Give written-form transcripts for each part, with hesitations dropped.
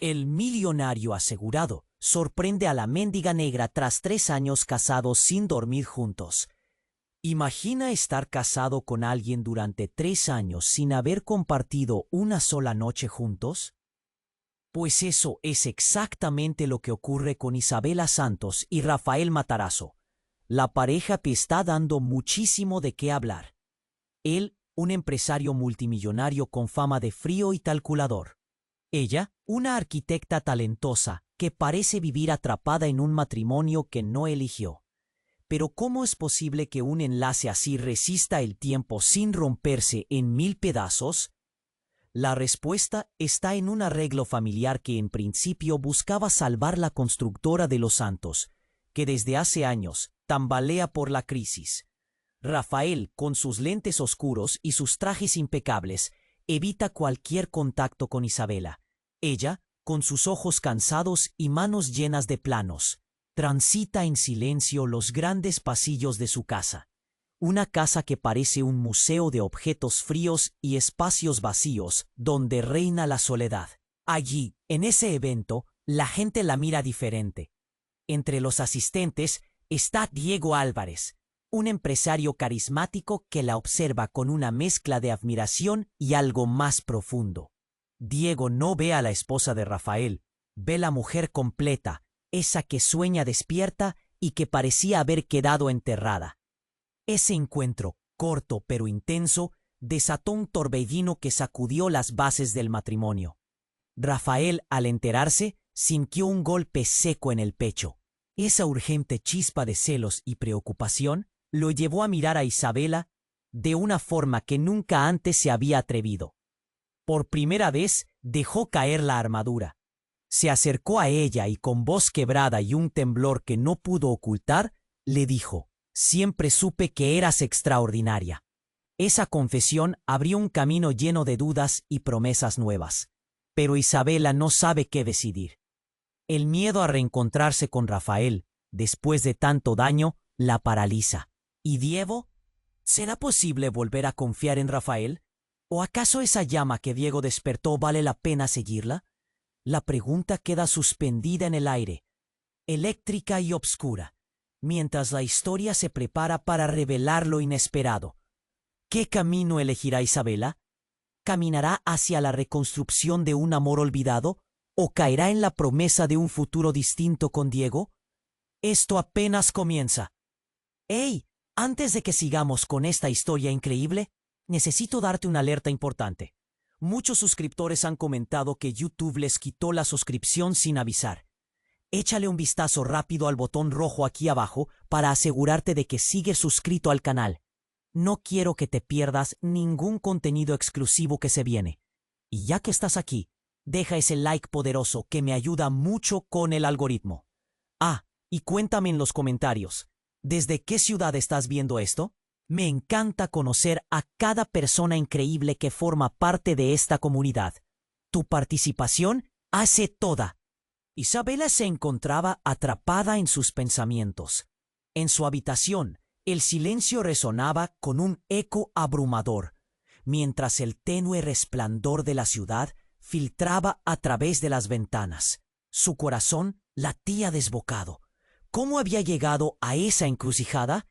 El millonario asegurado sorprende a la mendiga negra tras 3 años casados sin dormir juntos. Imagina estar casado con alguien durante 3 años sin haber compartido una sola noche juntos. Pues eso es exactamente lo que ocurre con Isabela Santos y Rafael Matarazzo, la pareja que está dando muchísimo de qué hablar. Él, un empresario multimillonario con fama de frío y calculador. Ella, una arquitecta talentosa que parece vivir atrapada en un matrimonio que no eligió. Pero ¿cómo es posible que un enlace así resista el tiempo sin romperse en 1000 pedazos? La respuesta está en un arreglo familiar que en principio buscaba salvar la constructora de Los Santos, que desde hace años tambalea por la crisis. Rafael, con sus lentes oscuros y sus trajes impecables, evita cualquier contacto con Isabela. Ella, con sus ojos cansados y manos llenas de planos, transita en silencio los grandes pasillos de su casa. Una casa que parece un museo de objetos fríos y espacios vacíos donde reina la soledad. Allí, en ese evento, la gente la mira diferente. Entre los asistentes está Diego Álvarez, un empresario carismático que la observa con una mezcla de admiración y algo más profundo. Diego no ve a la esposa de Rafael, ve la mujer completa, esa que sueña despierta y que parecía haber quedado enterrada. Ese encuentro, corto pero intenso, desató un torbellino que sacudió las bases del matrimonio. Rafael, al enterarse, sintió un golpe seco en el pecho. Esa urgente chispa de celos y preocupación lo llevó a mirar a Isabela de una forma que nunca antes se había atrevido. Por primera vez dejó caer la armadura. Se acercó a ella y con voz quebrada y un temblor que no pudo ocultar, le dijo: «Siempre supe que eras extraordinaria». Esa confesión abrió un camino lleno de dudas y promesas nuevas. Pero Isabela no sabe qué decidir. El miedo a reencontrarse con Rafael, después de tanto daño, la paraliza. ¿Y Diego? ¿Será posible volver a confiar en Rafael? ¿O acaso esa llama que Diego despertó vale la pena seguirla? La pregunta queda suspendida en el aire, eléctrica y obscura, mientras la historia se prepara para revelar lo inesperado. ¿Qué camino elegirá Isabela? ¿Caminará hacia la reconstrucción de un amor olvidado? ¿O caerá en la promesa de un futuro distinto con Diego? Esto apenas comienza. ¡Hey! Antes de que sigamos con esta historia increíble, necesito darte una alerta importante. Muchos suscriptores han comentado que YouTube les quitó la suscripción sin avisar. Échale un vistazo rápido al botón rojo aquí abajo para asegurarte de que sigues suscrito al canal. No quiero que te pierdas ningún contenido exclusivo que se viene. Y ya que estás aquí, deja ese like poderoso que me ayuda mucho con el algoritmo. Ah, y cuéntame en los comentarios, ¿desde qué ciudad estás viendo esto? Me encanta conocer a cada persona increíble que forma parte de esta comunidad. Tu participación hace toda. Isabela se encontraba atrapada en sus pensamientos. En su habitación, el silencio resonaba con un eco abrumador, mientras el tenue resplandor de la ciudad filtraba a través de las ventanas. Su corazón latía desbocado. ¿Cómo había llegado a esa encrucijada?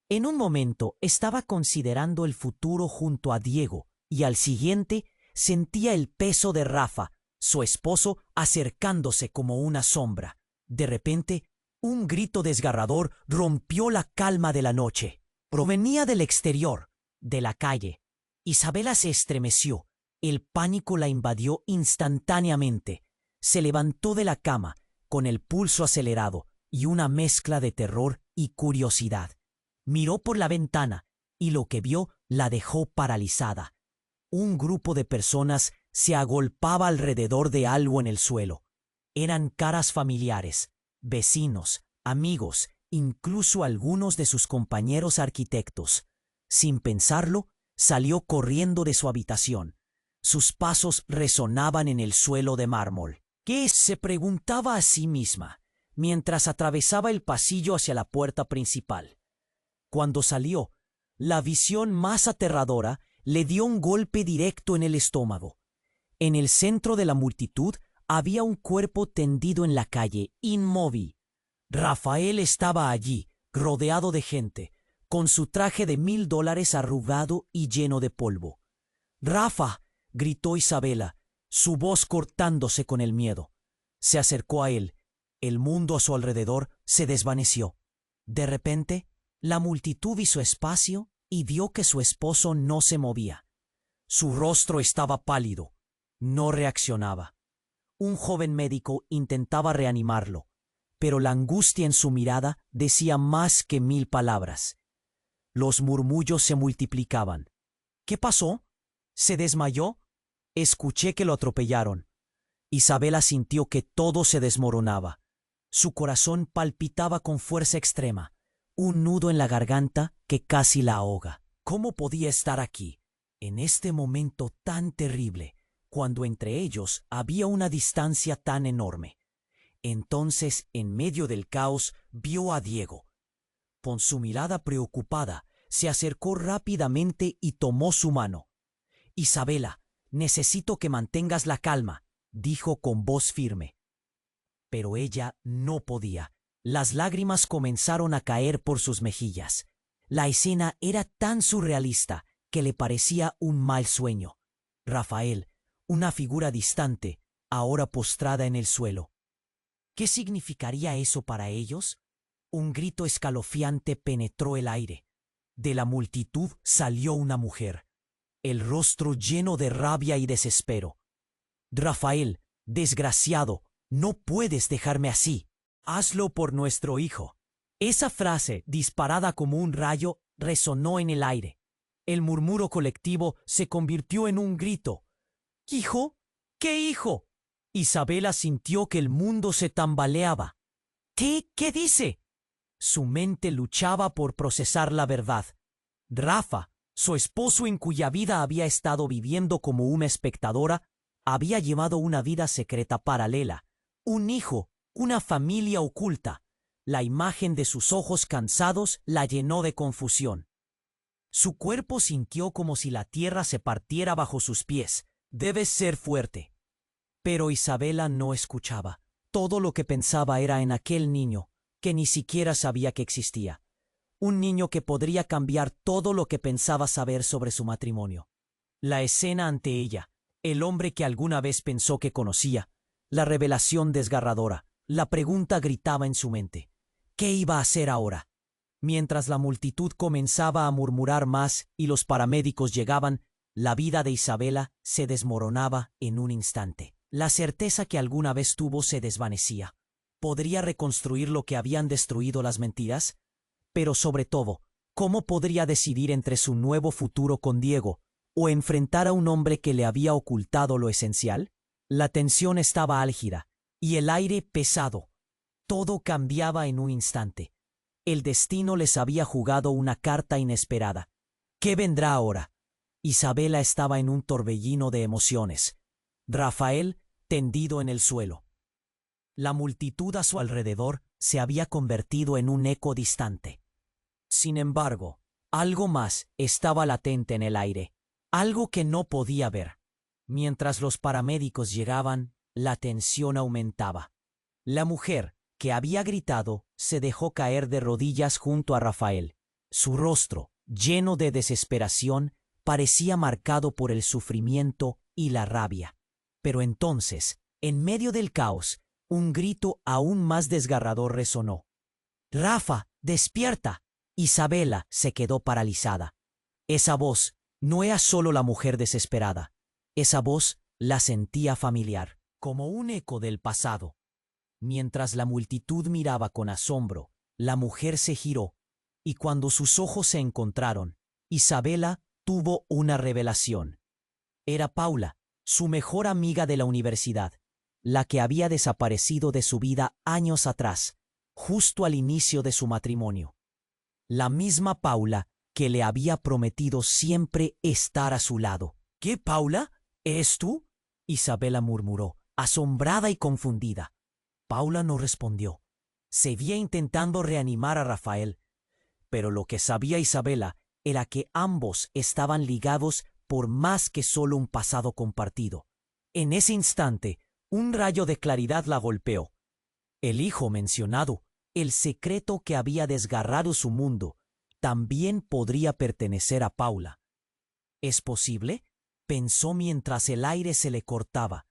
En un momento estaba considerando el futuro junto a Diego y al siguiente sentía el peso de Rafa, su esposo, acercándose como una sombra. De repente, un grito desgarrador rompió la calma de la noche. Provenía del exterior, de la calle. Isabela se estremeció. El pánico la invadió instantáneamente. Se levantó de la cama, con el pulso acelerado y una mezcla de terror y curiosidad. Miró por la ventana y lo que vio la dejó paralizada. Un grupo de personas se agolpaba alrededor de algo en el suelo. Eran caras familiares, vecinos, amigos, incluso algunos de sus compañeros arquitectos. Sin pensarlo, salió corriendo de su habitación. Sus pasos resonaban en el suelo de mármol. ¿Qué? Se preguntaba a sí misma, mientras atravesaba el pasillo hacia la puerta principal. Cuando salió, la visión más aterradora le dio un golpe directo en el estómago. En el centro de la multitud había un cuerpo tendido en la calle, inmóvil. Rafael estaba allí, rodeado de gente, con su traje de $1000 arrugado y lleno de polvo. «¡Rafa!», gritó Isabela, su voz cortándose con el miedo. Se acercó a él. El mundo a su alrededor se desvaneció. De repente, la multitud hizo espacio y vio que su esposo no se movía. Su rostro estaba pálido. No reaccionaba. Un joven médico intentaba reanimarlo, pero la angustia en su mirada decía más que 1000 palabras. Los murmullos se multiplicaban. «¿Qué pasó? ¿Se desmayó? Escuché que lo atropellaron». Isabela sintió que todo se desmoronaba. Su corazón palpitaba con fuerza extrema, un nudo en la garganta que casi la ahoga. ¿Cómo podía estar aquí, en este momento tan terrible, cuando entre ellos había una distancia tan enorme? Entonces, en medio del caos, vio a Diego. Con su mirada preocupada, se acercó rápidamente y tomó su mano. «Isabela, necesito que mantengas la calma», dijo con voz firme. Pero ella no podía. Las lágrimas comenzaron a caer por sus mejillas. La escena era tan surrealista que le parecía un mal sueño. Rafael, una figura distante, ahora postrada en el suelo. ¿Qué significaría eso para ellos? Un grito escalofriante penetró el aire. De la multitud salió una mujer, el rostro lleno de rabia y desespero. «Rafael, desgraciado, no puedes dejarme así. Hazlo por nuestro hijo». Esa frase, disparada como un rayo, resonó en el aire. El murmuro colectivo se convirtió en un grito. «¿Hijo? ¿Qué hijo?». Isabela sintió que el mundo se tambaleaba. ¿Qué dice? Su mente luchaba por procesar la verdad. Rafa, su esposo en cuya vida había estado viviendo como una espectadora, había llevado una vida secreta paralela, un hijo, una familia oculta. La imagen de sus ojos cansados la llenó de confusión. Su cuerpo sintió como si la tierra se partiera bajo sus pies. «Debes ser fuerte». Pero Isabela no escuchaba. Todo lo que pensaba era en aquel niño, que ni siquiera sabía que existía. Un niño que podría cambiar todo lo que pensaba saber sobre su matrimonio. La escena ante ella, el hombre que alguna vez pensó que conocía, la revelación desgarradora, la pregunta gritaba en su mente. ¿Qué iba a hacer ahora? Mientras la multitud comenzaba a murmurar más y los paramédicos llegaban, la vida de Isabela se desmoronaba en un instante. La certeza que alguna vez tuvo se desvanecía. ¿Podría reconstruir lo que habían destruido las mentiras? Pero sobre todo, ¿cómo podría decidir entre su nuevo futuro con Diego o enfrentar a un hombre que le había ocultado lo esencial? La tensión estaba álgida y el aire pesado. Todo cambiaba en un instante. El destino les había jugado una carta inesperada. ¿Qué vendrá ahora? Isabela estaba en un torbellino de emociones. Rafael tendido en el suelo. La multitud a su alrededor se había convertido en un eco distante. Sin embargo, algo más estaba latente en el aire, algo que no podía ver. Mientras los paramédicos llegaban, la tensión aumentaba. La mujer, que había gritado, se dejó caer de rodillas junto a Rafael. Su rostro, lleno de desesperación, parecía marcado por el sufrimiento y la rabia. Pero entonces, en medio del caos, un grito aún más desgarrador resonó. «Rafa, despierta». Isabela se quedó paralizada. Esa voz no era solo la mujer desesperada. Esa voz la sentía familiar, como un eco del pasado. Mientras la multitud miraba con asombro, la mujer se giró, y cuando sus ojos se encontraron, Isabela tuvo una revelación. Era Paula, su mejor amiga de la universidad, la que había desaparecido de su vida años atrás, justo al inicio de su matrimonio. La misma Paula que le había prometido siempre estar a su lado. «¿Qué, Paula? ¿Eres tú?», Isabela murmuró, asombrada y confundida. Paula no respondió. Seguía intentando reanimar a Rafael, pero lo que sabía Isabela era que ambos estaban ligados por más que solo un pasado compartido. En ese instante, Un rayo de claridad la golpeó. El hijo mencionado, el secreto que había desgarrado su mundo, también podría pertenecer a Paula. ¿Es posible?, pensó mientras el aire se le cortaba.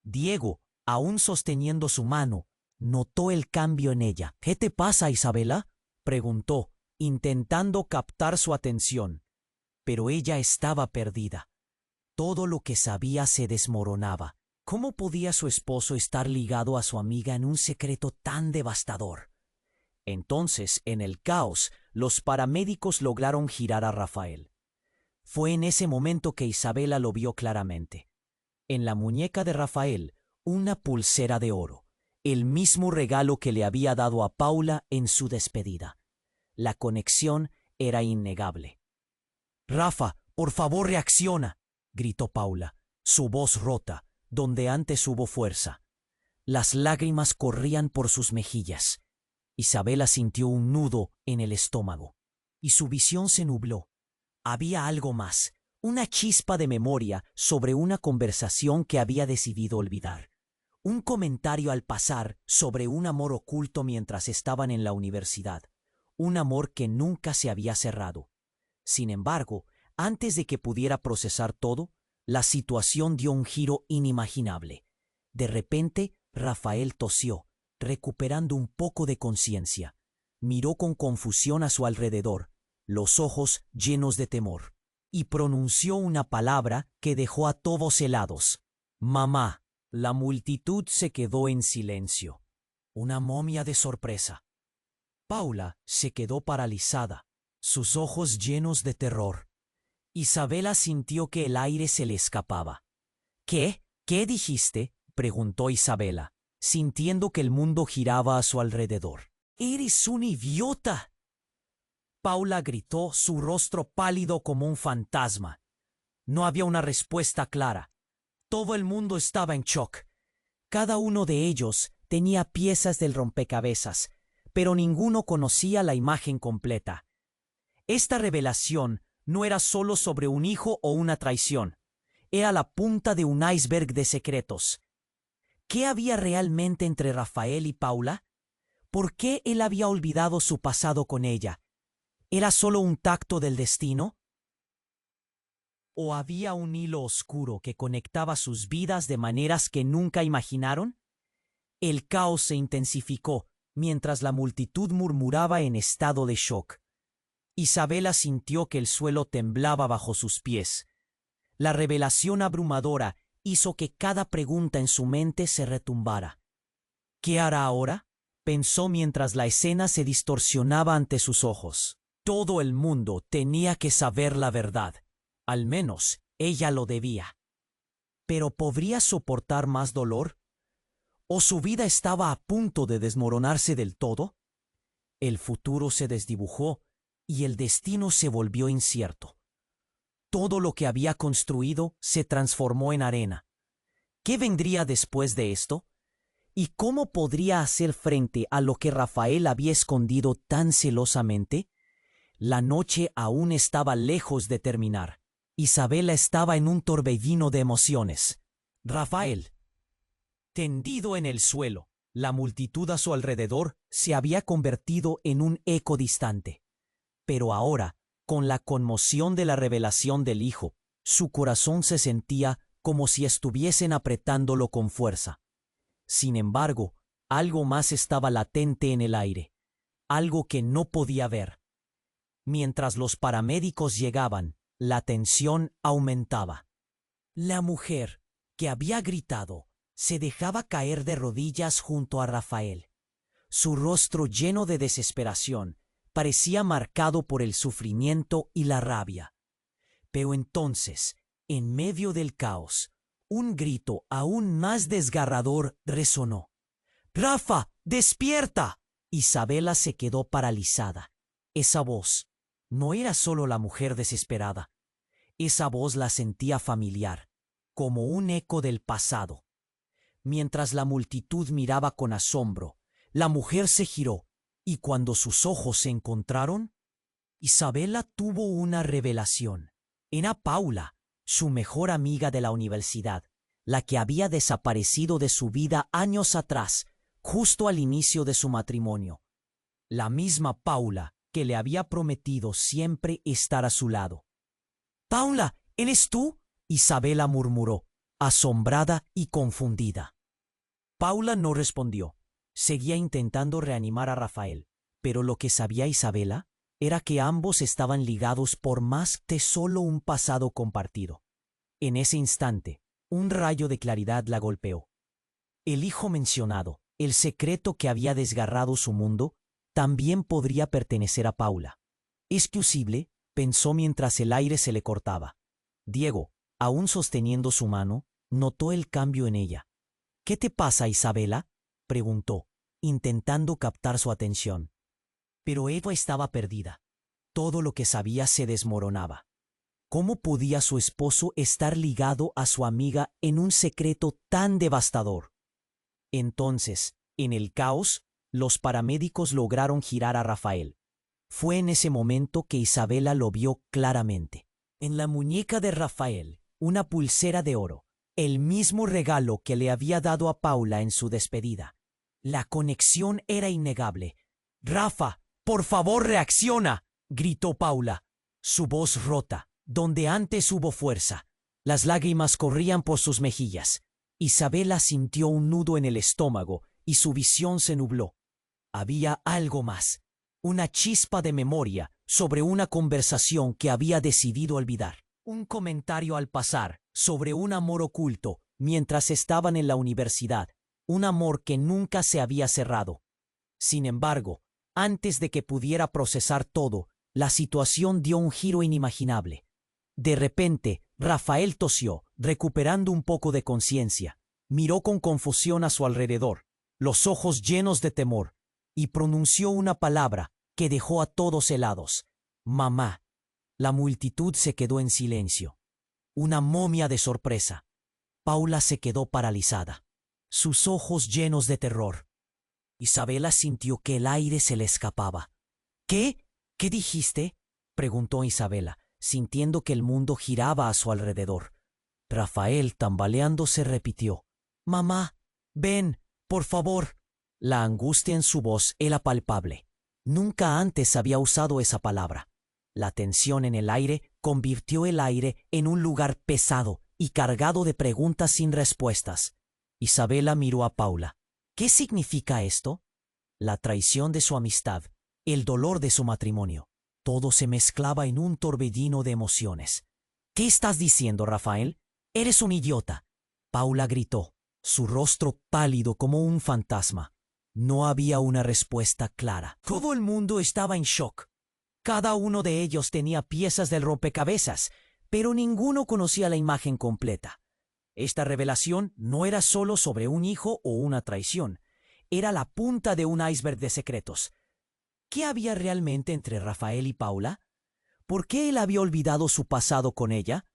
Diego, aún sosteniendo su mano, notó el cambio en ella. «¿Qué te pasa, Isabela?», preguntó, intentando captar su atención. Pero ella estaba perdida. Todo lo que sabía se desmoronaba. ¿Cómo podía su esposo estar ligado a su amiga en un secreto tan devastador? Entonces, en el caos, los paramédicos lograron girar a Rafael. Fue en ese momento que Isabela lo vio claramente. En la muñeca de Rafael, una pulsera de oro, el mismo regalo que le había dado a Paula en su despedida. La conexión era innegable. «Rafa, por favor, reacciona», gritó Paula, su voz rota, donde antes hubo fuerza. Las lágrimas corrían por sus mejillas. Isabela sintió un nudo en el estómago, y su visión se nubló. Había algo más, una chispa de memoria sobre una conversación que había decidido olvidar. Un comentario al pasar sobre un amor oculto mientras estaban en la universidad. Un amor que nunca se había cerrado. Sin embargo, antes de que pudiera procesar todo, la situación dio un giro inimaginable. De repente, Rafael tosió, recuperando un poco de conciencia. Miró con confusión a su alrededor, los ojos llenos de temor, y pronunció una palabra que dejó a todos helados. «Mamá». La multitud se quedó en silencio. Una momia de sorpresa. Paula se quedó paralizada, sus ojos llenos de terror. Isabela sintió que el aire se le escapaba. «¿Qué? ¿Qué dijiste?», preguntó Isabela, sintiendo que el mundo giraba a su alrededor. «¡Eres un idiota!», Paula gritó, su rostro pálido como un fantasma. No había una respuesta clara. Todo el mundo estaba en shock. Cada uno de ellos tenía piezas del rompecabezas, pero ninguno conocía la imagen completa. Esta revelación no era solo sobre un hijo o una traición. Era la punta de un iceberg de secretos. ¿Qué había realmente entre Rafael y Paula? ¿Por qué él había olvidado su pasado con ella? ¿Era solo un tacto del destino? ¿O había un hilo oscuro que conectaba sus vidas de maneras que nunca imaginaron? El caos se intensificó mientras la multitud murmuraba en estado de shock. Isabela sintió que el suelo temblaba bajo sus pies. La revelación abrumadora hizo que cada pregunta en su mente se retumbara. ¿Qué hará ahora?, pensó mientras la escena se distorsionaba ante sus ojos. Todo el mundo tenía que saber la verdad. Al menos ella lo debía. ¿Pero podría soportar más dolor? ¿O su vida estaba a punto de desmoronarse del todo? El futuro se desdibujó y el destino se volvió incierto. Todo lo que había construido se transformó en arena. ¿Qué vendría después de esto? ¿Y cómo podría hacer frente a lo que Rafael había escondido tan celosamente? La noche aún estaba lejos de terminar. Isabela estaba en un torbellino de emociones. Rafael, tendido en el suelo, la multitud a su alrededor se había convertido en un eco distante. Pero ahora, con la conmoción de la revelación del hijo, su corazón se sentía como si estuviesen apretándolo con fuerza. Sin embargo, algo más estaba latente en el aire, algo que no podía ver. Mientras los paramédicos llegaban, la tensión aumentaba. La mujer, que había gritado, se dejaba caer de rodillas junto a Rafael. Su rostro lleno de desesperación parecía marcado por el sufrimiento y la rabia. Pero entonces, en medio del caos, un grito aún más desgarrador resonó. «¡Rafa, despierta!». Isabela se quedó paralizada. Esa voz no era solo la mujer desesperada. Esa voz la sentía familiar, como un eco del pasado. Mientras la multitud miraba con asombro, la mujer se giró, y cuando sus ojos se encontraron, Isabela tuvo una revelación. Era Paula, su mejor amiga de la universidad, la que había desaparecido de su vida años atrás, justo al inicio de su matrimonio. La misma Paula que le había prometido siempre estar a su lado. «Paula, ¿eres tú?», Isabela murmuró, asombrada y confundida. Paula no respondió. Seguía intentando reanimar a Rafael, pero lo que sabía Isabela era que ambos estaban ligados por más que solo un pasado compartido. En ese instante, un rayo de claridad la golpeó. El hijo mencionado, el secreto que había desgarrado su mundo, también podría pertenecer a Paula. «Es posible», pensó mientras el aire se le cortaba. Diego, aún sosteniendo su mano, notó el cambio en ella. «¿Qué te pasa, Isabela?», preguntó, intentando captar su atención. Pero Eva estaba perdida. Todo lo que sabía se desmoronaba. ¿Cómo podía su esposo estar ligado a su amiga en un secreto tan devastador? Entonces, en el caos, los paramédicos lograron girar a Rafael. Fue en ese momento que Isabela lo vio claramente. En la muñeca de Rafael, una pulsera de oro, el mismo regalo que le había dado a Paula en su despedida. La conexión era innegable. «Rafa, por favor, reacciona», gritó Paula, su voz rota, donde antes hubo fuerza. Las lágrimas corrían por sus mejillas. Isabela sintió un nudo en el estómago y su visión se nubló. Había algo más, una chispa de memoria sobre una conversación que había decidido olvidar. Un comentario al pasar sobre un amor oculto mientras estaban en la universidad, un amor que nunca se había cerrado. Sin embargo, antes de que pudiera procesar todo, la situación dio un giro inimaginable. De repente, Rafael tosió, recuperando un poco de conciencia. Miró con confusión a su alrededor, los ojos llenos de temor, y pronunció una palabra que dejó a todos helados: «Mamá». La multitud se quedó en silencio. Una momia de sorpresa. Paula se quedó paralizada, sus ojos llenos de terror. Isabela sintió que el aire se le escapaba. «¿Qué? ¿Qué dijiste?», preguntó Isabela, sintiendo que el mundo giraba a su alrededor. Rafael, tambaleándose, repitió: «Mamá, ven, por favor». La angustia en su voz era palpable. Nunca antes había usado esa palabra. La tensión en el aire convirtió el aire en un lugar pesado y cargado de preguntas sin respuestas. Isabela miró a Paula. ¿Qué significa esto? La traición de su amistad, el dolor de su matrimonio. Todo se mezclaba en un torbellino de emociones. «¿Qué estás diciendo, Rafael? Eres un idiota», Paula gritó, su rostro pálido como un fantasma. No había una respuesta clara. Todo el mundo estaba en shock. Cada uno de ellos tenía piezas del rompecabezas, pero ninguno conocía la imagen completa. Esta revelación no era solo sobre un hijo o una traición. Era la punta de un iceberg de secretos. ¿Qué había realmente entre Rafael y Paula? ¿Por qué él había olvidado su pasado con ella?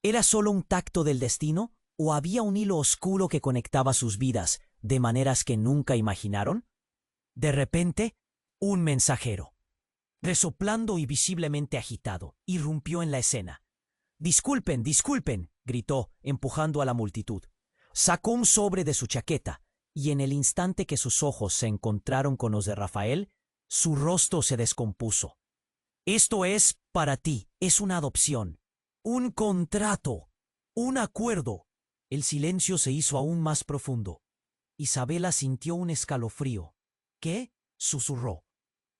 ¿Era solo un tacto del destino o había un hilo oscuro que conectaba sus vidas de maneras que nunca imaginaron? De repente, un mensajero, resoplando y visiblemente agitado, irrumpió en la escena. «Disculpen, disculpen», gritó, empujando a la multitud. Sacó un sobre de su chaqueta, y en el instante que sus ojos se encontraron con los de Rafael, su rostro se descompuso. «Esto es para ti, es una adopción, un contrato, un acuerdo». El silencio se hizo aún más profundo. Isabela sintió un escalofrío. «¿Qué?», susurró.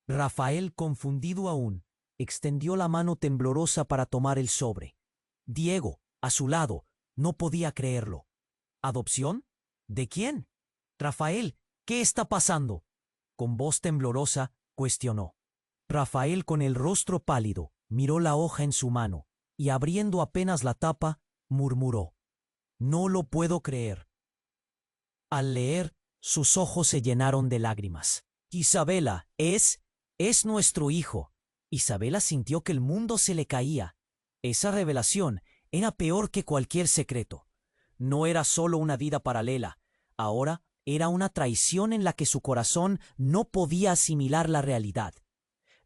Rafael, confundido aún, extendió la mano temblorosa para tomar el sobre. Diego, a su lado, no podía creerlo. «¿Adopción? ¿De quién?». «Rafael, ¿qué está pasando?», con voz temblorosa, cuestionó. Rafael, con el rostro pálido, miró la hoja en su mano y, abriendo apenas la tapa, murmuró: «No lo puedo creer». Al leer, sus ojos se llenaron de lágrimas. «Isabela, es nuestro hijo». Isabela sintió que el mundo se le caía. Esa revelación era peor que cualquier secreto. No era solo una vida paralela, ahora era una traición en la que su corazón no podía asimilar la realidad.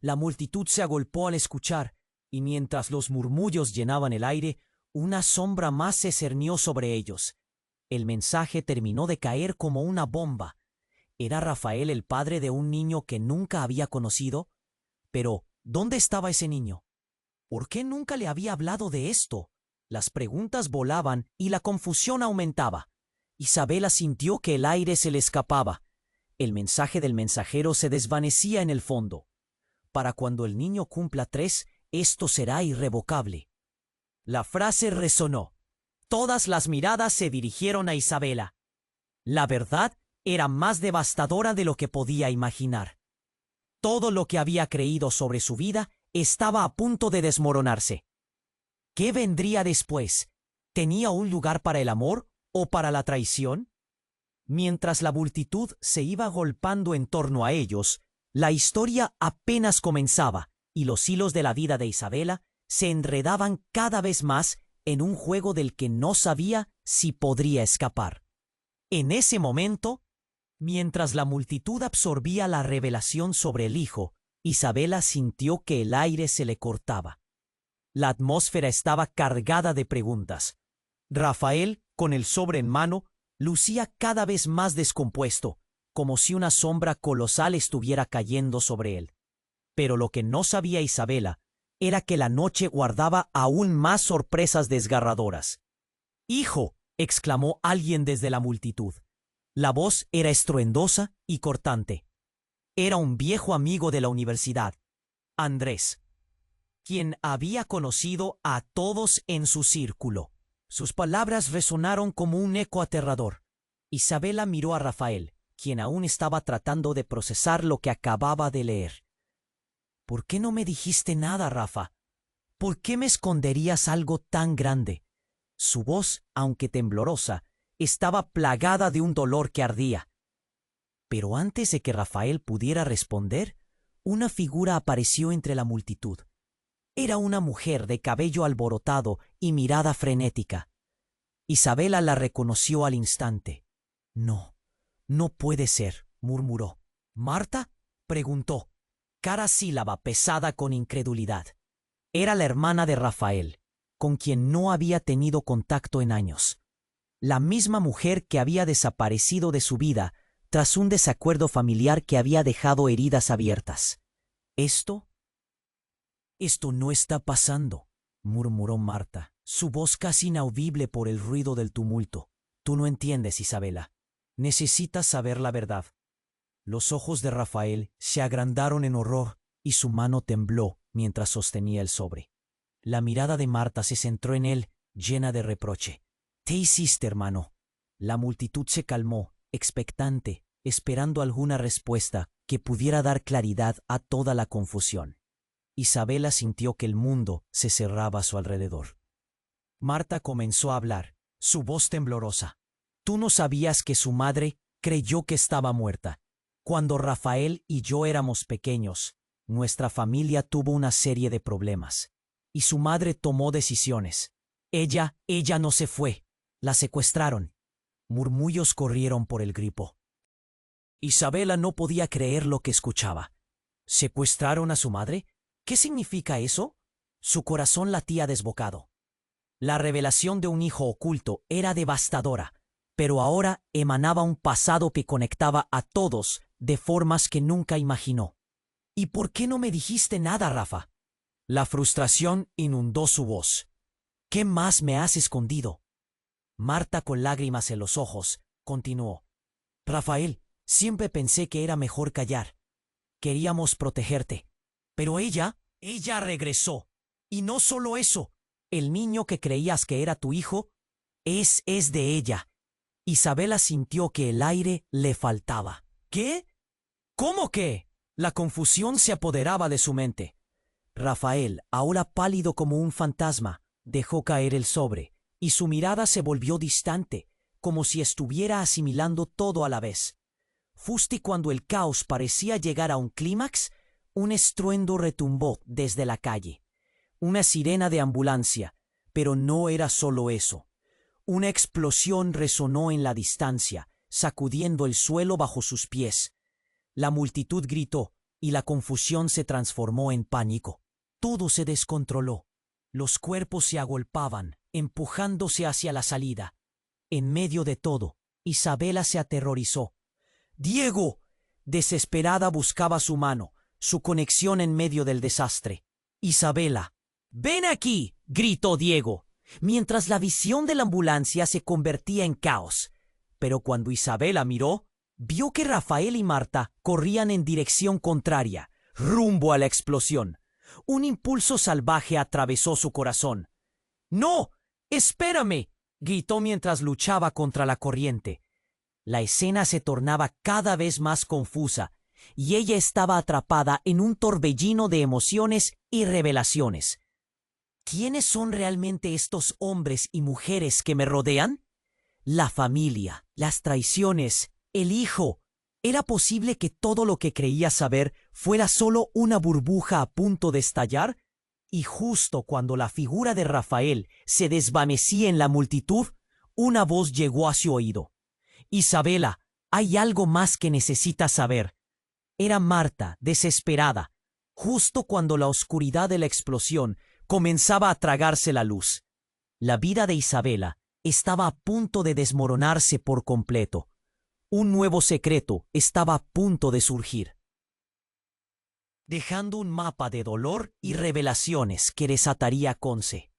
La multitud se agolpó al escuchar, y mientras los murmullos llenaban el aire, una sombra más se cernió sobre ellos. El mensaje terminó de caer como una bomba. ¿Era Rafael el padre de un niño que nunca había conocido? Pero, ¿dónde estaba ese niño? ¿Por qué nunca le había hablado de esto? Las preguntas volaban y la confusión aumentaba. Isabela sintió que el aire se le escapaba. El mensaje del mensajero se desvanecía en el fondo. Para cuando el niño cumpla 3, esto será irrevocable. La frase resonó. Todas las miradas se dirigieron a Isabela. La verdad era más devastadora de lo que podía imaginar. Todo lo que había creído sobre su vida estaba a punto de desmoronarse. ¿Qué vendría después? ¿Tenía un lugar para el amor o para la traición? Mientras la multitud se iba agolpando en torno a ellos, la historia apenas comenzaba y los hilos de la vida de Isabela se enredaban cada vez más en un juego del que no sabía si podría escapar. En ese momento, mientras la multitud absorbía la revelación sobre el hijo, Isabela sintió que el aire se le cortaba. La atmósfera estaba cargada de preguntas. Rafael, con el sobre en mano, lucía cada vez más descompuesto, como si una sombra colosal estuviera cayendo sobre él. Pero lo que no sabía Isabela era que la noche guardaba aún más sorpresas desgarradoras. «¡Hijo!», exclamó alguien desde la multitud. La voz era estruendosa y cortante. Era un viejo amigo de la universidad, Andrés, quien había conocido a todos en su círculo. Sus palabras resonaron como un eco aterrador. Isabela miró a Rafael, quien aún estaba tratando de procesar lo que acababa de leer. «¿Por qué no me dijiste nada, Rafa? ¿Por qué me esconderías algo tan grande?». Su voz, aunque temblorosa, estaba plagada de un dolor que ardía. Pero antes de que Rafael pudiera responder, una figura apareció entre la multitud. Era una mujer de cabello alborotado y mirada frenética. Isabela la reconoció al instante. «No, no puede ser», murmuró. «¿Marta?», preguntó, cada sílaba pesada con incredulidad. Era la hermana de Rafael, con quien no había tenido contacto en años. La misma mujer que había desaparecido de su vida tras un desacuerdo familiar que había dejado heridas abiertas. «Esto no está pasando», murmuró Marta, su voz casi inaudible por el ruido del tumulto. «Tú no entiendes, Isabela. Necesitas saber la verdad». Los ojos de Rafael se agrandaron en horror y su mano tembló mientras sostenía el sobre. La mirada de Marta se centró en él, llena de reproche. «¿Qué hiciste, hermano?». La multitud se calmó, expectante, esperando alguna respuesta que pudiera dar claridad a toda la confusión. Isabela sintió que el mundo se cerraba a su alrededor. Marta comenzó a hablar, su voz temblorosa. «Tú no sabías que su madre creyó que estaba muerta. Cuando Rafael y yo éramos pequeños, nuestra familia tuvo una serie de problemas. Y su madre tomó decisiones. Ella no se fue. La secuestraron». Murmullos corrieron por el gripo. Isabela no podía creer lo que escuchaba. ¿Secuestraron a su madre? ¿Qué significa eso? Su corazón latía desbocado. La revelación de un hijo oculto era devastadora, pero ahora emanaba un pasado que conectaba a todos de formas que nunca imaginó. «¿Y por qué no me dijiste nada, Rafa?». La frustración inundó su voz. «¿Qué más me has escondido?». Marta, con lágrimas en los ojos, continuó. «Rafael, siempre pensé que era mejor callar. Queríamos protegerte. Pero ella regresó. Y no solo eso, el niño que creías que era tu hijo es de ella». Isabela sintió que el aire le faltaba. «¿Qué? ¿Cómo qué?». La confusión se apoderaba de su mente. Rafael, ahora pálido como un fantasma, dejó caer el sobre, y su mirada se volvió distante, como si estuviera asimilando todo a la vez. Justo cuando el caos parecía llegar a un clímax, un estruendo retumbó desde la calle. Una sirena de ambulancia, pero no era solo eso. Una explosión resonó en la distancia, sacudiendo el suelo bajo sus pies. La multitud gritó, y la confusión se transformó en pánico. Todo se descontroló. Los cuerpos se agolpaban, empujándose hacia la salida. En medio de todo, Isabela se aterrorizó. ¡Diego! Desesperada buscaba su mano, su conexión en medio del desastre. Isabela. ¡Ven aquí! Gritó Diego, mientras la visión de la ambulancia se convertía en caos. Pero cuando Isabela miró, vio que Rafael y Marta corrían en dirección contraria, rumbo a la explosión. Un impulso salvaje atravesó su corazón. ¡No! ¡Espérame! Gritó mientras luchaba contra la corriente. La escena se tornaba cada vez más confusa, y ella estaba atrapada en un torbellino de emociones y revelaciones. ¿Quiénes son realmente estos hombres y mujeres que me rodean? La familia, las traiciones, el hijo. ¿Era posible que todo lo que creía saber fuera solo una burbuja a punto de estallar? Y justo cuando la figura de Rafael se desvanecía en la multitud, una voz llegó a su oído. Isabela, hay algo más que necesitas saber. Era Marta, desesperada, justo cuando la oscuridad de la explosión comenzaba a tragarse la luz. La vida de Isabela estaba a punto de desmoronarse por completo. Un nuevo secreto estaba a punto de surgir, dejando un mapa de dolor y revelaciones que desataría Conce.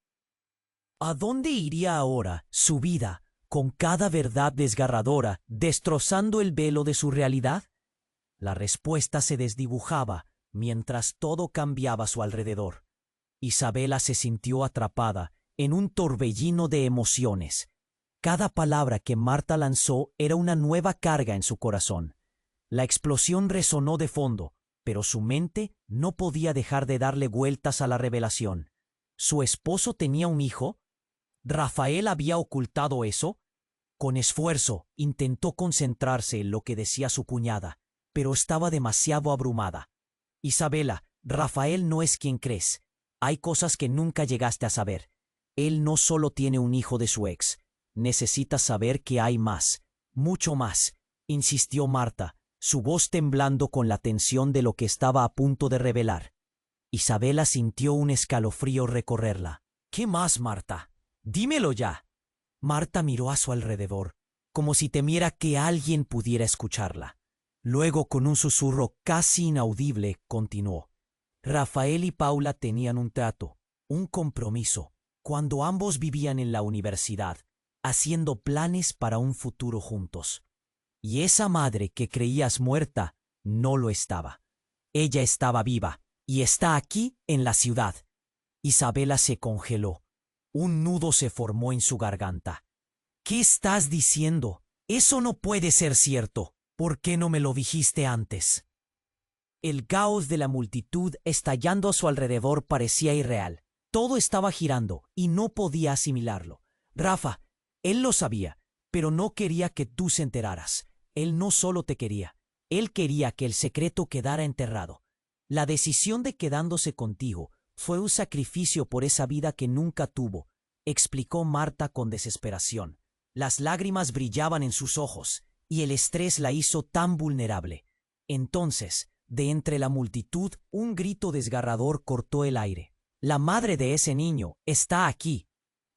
¿A dónde iría ahora su vida con cada verdad desgarradora destrozando el velo de su realidad? La respuesta se desdibujaba mientras todo cambiaba a su alrededor. Isabela se sintió atrapada en un torbellino de emociones. Cada palabra que Marta lanzó era una nueva carga en su corazón. La explosión resonó de fondo, pero su mente no podía dejar de darle vueltas a la revelación. ¿Su esposo tenía un hijo? ¿Rafael había ocultado eso? Con esfuerzo intentó concentrarse en lo que decía su cuñada, pero estaba demasiado abrumada. Isabela, Rafael no es quien crees. Hay cosas que nunca llegaste a saber. Él no solo tiene un hijo de su ex. Necesitas saber que hay más, mucho más, insistió Marta, su voz temblando con la tensión de lo que estaba a punto de revelar. Isabela sintió un escalofrío recorrerla. ¿Qué más, Marta? Dímelo ya. Marta miró a su alrededor, como si temiera que alguien pudiera escucharla. Luego, con un susurro casi inaudible, continuó. Rafael y Paula tenían un trato, un compromiso, cuando ambos vivían en la universidad, haciendo planes para un futuro juntos. Y esa madre que creías muerta no lo estaba. Ella estaba viva y está aquí en la ciudad. Isabela se congeló. Un nudo se formó en su garganta. ¿Qué estás diciendo? Eso no puede ser cierto. ¿Por qué no me lo dijiste antes? El caos de la multitud estallando a su alrededor parecía irreal. Todo estaba girando y no podía asimilarlo. Rafa, él lo sabía, pero no quería que tú se enteraras. Él no solo te quería, él quería que el secreto quedara enterrado. La decisión de quedándose contigo fue un sacrificio por esa vida que nunca tuvo, explicó Marta con desesperación. Las lágrimas brillaban en sus ojos y el estrés la hizo tan vulnerable. Entonces, de entre la multitud, un grito desgarrador cortó el aire. La madre de ese niño está aquí.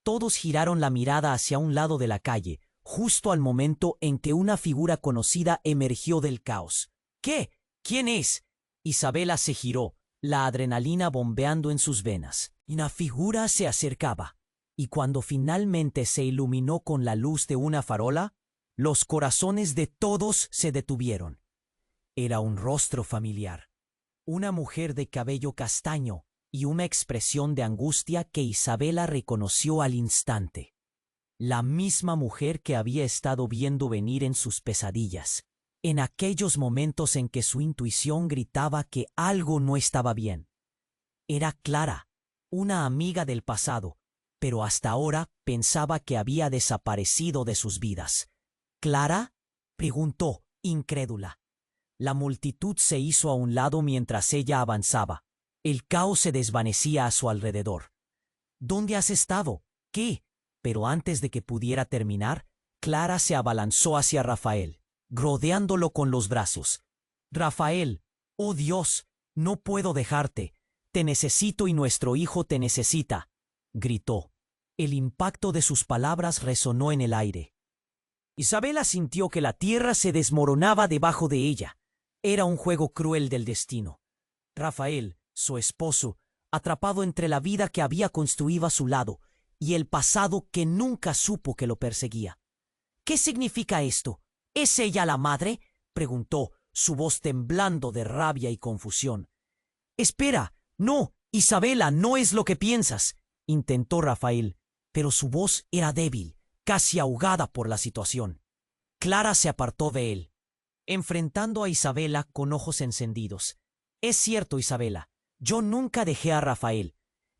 Todos giraron la mirada hacia un lado de la calle, justo al momento en que una figura conocida emergió del caos. ¿Qué? ¿Quién es? Isabela se giró, la adrenalina bombeando en sus venas. La figura se acercaba, y cuando finalmente se iluminó con la luz de una farola, los corazones de todos se detuvieron. Era un rostro familiar, una mujer de cabello castaño y una expresión de angustia que Isabela reconoció al instante. La misma mujer que había estado viendo venir en sus pesadillas, en aquellos momentos en que su intuición gritaba que algo no estaba bien. Era Clara, una amiga del pasado, pero hasta ahora pensaba que había desaparecido de sus vidas. ¿Clara? Preguntó, incrédula. La multitud se hizo a un lado mientras ella avanzaba. El caos se desvanecía a su alrededor. ¿Dónde has estado? ¿Qué? Pero antes de que pudiera terminar, Clara se abalanzó hacia Rafael, rodeándolo con los brazos. Rafael, oh Dios, no puedo dejarte. Te necesito y nuestro hijo te necesita, gritó. El impacto de sus palabras resonó en el aire. Isabela sintió que la tierra se desmoronaba debajo de ella. Era un juego cruel del destino. Rafael, su esposo, atrapado entre la vida que había construido a su lado y el pasado que nunca supo que lo perseguía. ¿Qué significa esto? ¿Es ella la madre?, preguntó, su voz temblando de rabia y confusión. Espera, no, Isabela, no es lo que piensas, intentó Rafael, pero su voz era débil, casi ahogada por la situación. Clara se apartó de él, enfrentando a Isabela con ojos encendidos. Es cierto, Isabela, yo nunca dejé a Rafael.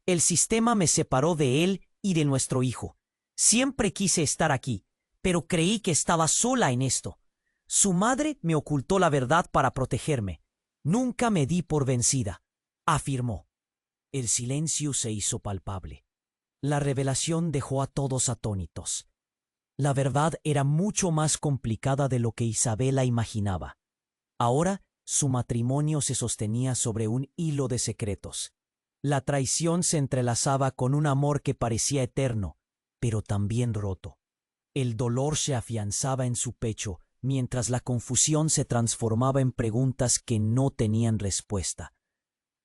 El sistema me separó de él y de nuestro hijo. Siempre quise estar aquí, pero creí que estaba sola en esto. Su madre me ocultó la verdad para protegerme. Nunca me di por vencida, afirmó. El silencio se hizo palpable. La revelación dejó a todos atónitos. La verdad era mucho más complicada de lo que Isabela imaginaba. Ahora su matrimonio se sostenía sobre un hilo de secretos. La traición se entrelazaba con un amor que parecía eterno, pero también roto. El dolor se afianzaba en su pecho, mientras la confusión se transformaba en preguntas que no tenían respuesta.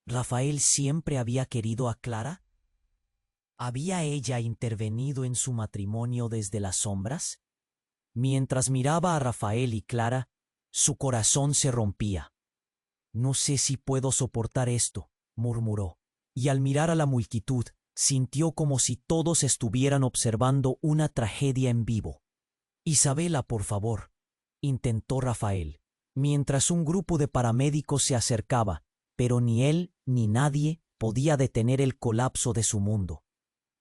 ¿Rafael siempre había querido a Clara? ¿Había ella intervenido en su matrimonio desde las sombras? Mientras miraba a Rafael y Clara, su corazón se rompía. No sé si puedo soportar esto, murmuró, y al mirar a la multitud, sintió como si todos estuvieran observando una tragedia en vivo. Isabela, por favor, intentó Rafael, mientras un grupo de paramédicos se acercaba, pero ni él ni nadie podía detener el colapso de su mundo,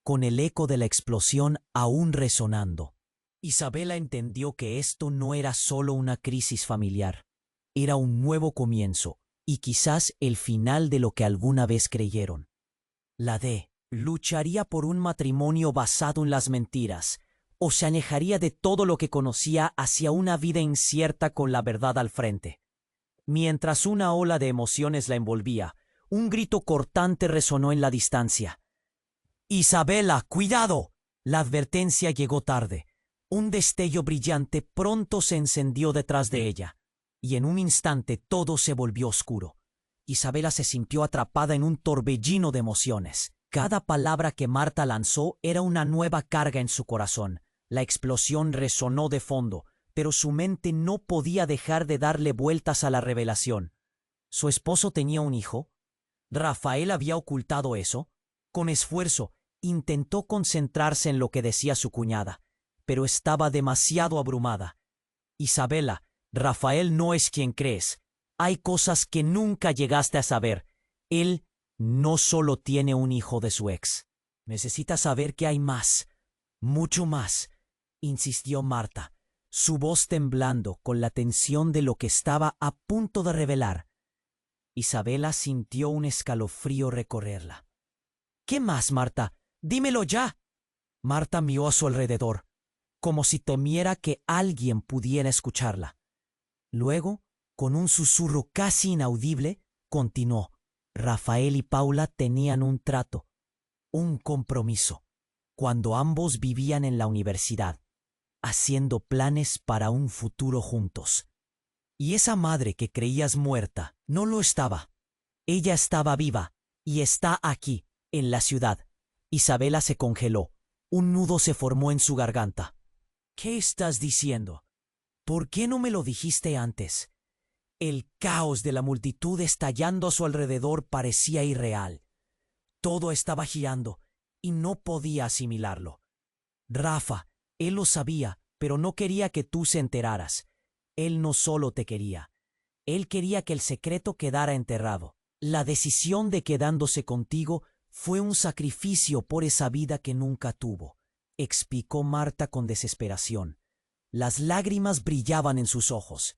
con el eco de la explosión aún resonando. Isabela entendió que esto no era solo una crisis familiar, era un nuevo comienzo y quizás el final de lo que alguna vez creyeron. La D lucharía por un matrimonio basado en las mentiras, o se alejaría de todo lo que conocía hacia una vida incierta con la verdad al frente. Mientras una ola de emociones la envolvía, un grito cortante resonó en la distancia. «Isabela, cuidado». La advertencia llegó tarde. Un destello brillante pronto se encendió detrás de ella, y en un instante todo se volvió oscuro. Isabela se sintió atrapada en un torbellino de emociones. Cada palabra que Marta lanzó era una nueva carga en su corazón. La explosión resonó de fondo, pero su mente no podía dejar de darle vueltas a la revelación. ¿Su esposo tenía un hijo? ¿Rafael había ocultado eso? Con esfuerzo, intentó concentrarse en lo que decía su cuñada, pero estaba demasiado abrumada. Isabela, Rafael no es quien crees. Hay cosas que nunca llegaste a saber. Él no solo tiene un hijo de su ex. Necesitas saber que hay más, mucho más, insistió Marta, su voz temblando con la tensión de lo que estaba a punto de revelar. Isabela sintió un escalofrío recorrerla. ¿Qué más, Marta? Dímelo ya. Marta miró a su alrededor, como si temiera que alguien pudiera escucharla. Luego, con un susurro casi inaudible, continuó. Rafael y Paula tenían un trato, un compromiso, cuando ambos vivían en la universidad, haciendo planes para un futuro juntos. Y esa madre que creías muerta no lo estaba. Ella estaba viva y está aquí, en la ciudad. Isabela se congeló. Un nudo se formó en su garganta. ¿Qué estás diciendo? ¿Por qué no me lo dijiste antes? El caos de la multitud estallando a su alrededor parecía irreal. Todo estaba girando y no podía asimilarlo. Rafa, él lo sabía, pero no quería que tú se enteraras. Él no solo te quería. Él quería que el secreto quedara enterrado. La decisión de quedándose contigo fue un sacrificio por esa vida que nunca tuvo, explicó Marta con desesperación. Las lágrimas brillaban en sus ojos.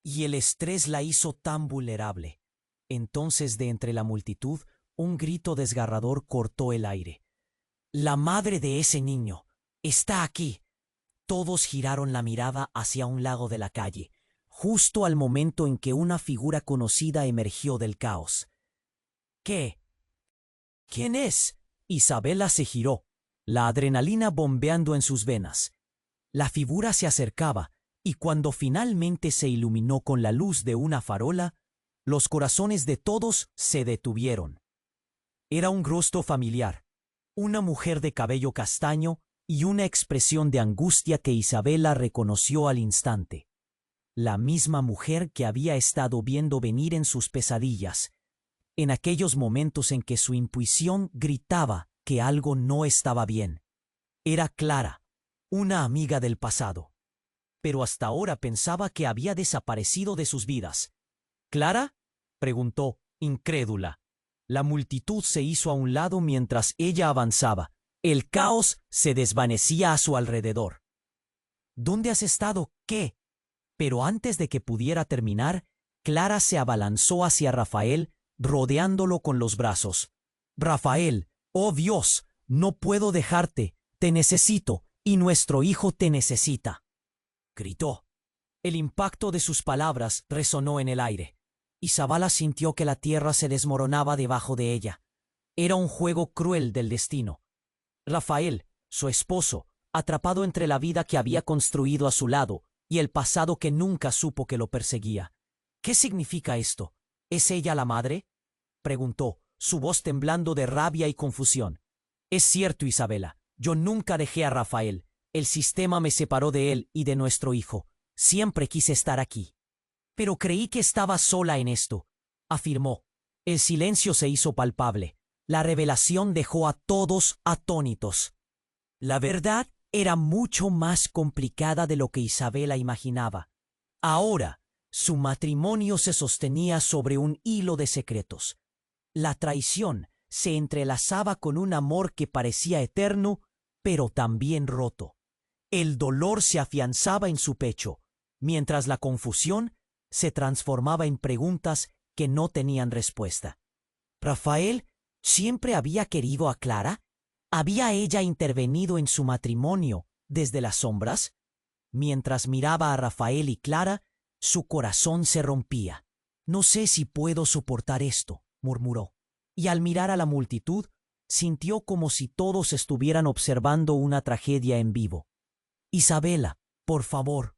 Y el estrés la hizo tan vulnerable. Entonces, de entre la multitud, un grito desgarrador cortó el aire. «La madre de ese niño está aquí». Todos giraron la mirada hacia un lado de la calle, justo al momento en que una figura conocida emergió del caos. ¿Qué? ¿Quién es? Isabela se giró, la adrenalina bombeando en sus venas. La figura se acercaba, y cuando finalmente se iluminó con la luz de una farola, los corazones de todos se detuvieron. Era un rostro familiar, una mujer de cabello castaño y una expresión de angustia que Isabela reconoció al instante. La misma mujer que había estado viendo venir en sus pesadillas, en aquellos momentos en que su intuición gritaba que algo no estaba bien. Era Clara, una amiga del pasado. Pero hasta ahora pensaba que había desaparecido de sus vidas. ¿Clara?, preguntó, incrédula. La multitud se hizo a un lado mientras ella avanzaba. El caos se desvanecía a su alrededor. ¿Dónde has estado? ¿Qué? Pero antes de que pudiera terminar, Clara se abalanzó hacia Rafael, rodeándolo con los brazos. Rafael, oh Dios, no puedo dejarte, te necesito, y nuestro hijo te necesita, gritó. El impacto de sus palabras resonó en el aire. Isabela sintió que la tierra se desmoronaba debajo de ella. Era un juego cruel del destino. Rafael, su esposo, atrapado entre la vida que había construido a su lado y el pasado que nunca supo que lo perseguía. ¿Qué significa esto? ¿Es ella la madre?, preguntó, su voz temblando de rabia y confusión. Es cierto, Isabela, yo nunca dejé a Rafael. El sistema me separó de él y de nuestro hijo. Siempre quise estar aquí. Pero creí que estaba sola en esto, afirmó. El silencio se hizo palpable. La revelación dejó a todos atónitos. La verdad era mucho más complicada de lo que Isabela imaginaba. Ahora, su matrimonio se sostenía sobre un hilo de secretos. La traición se entrelazaba con un amor que parecía eterno, pero también roto. El dolor se afianzaba en su pecho, mientras la confusión se transformaba en preguntas que no tenían respuesta. ¿Rafael siempre había querido a Clara? ¿Había ella intervenido en su matrimonio desde las sombras? Mientras miraba a Rafael y Clara, su corazón se rompía. No sé si puedo soportar esto, murmuró. Y al mirar a la multitud, sintió como si todos estuvieran observando una tragedia en vivo. Isabela, por favor,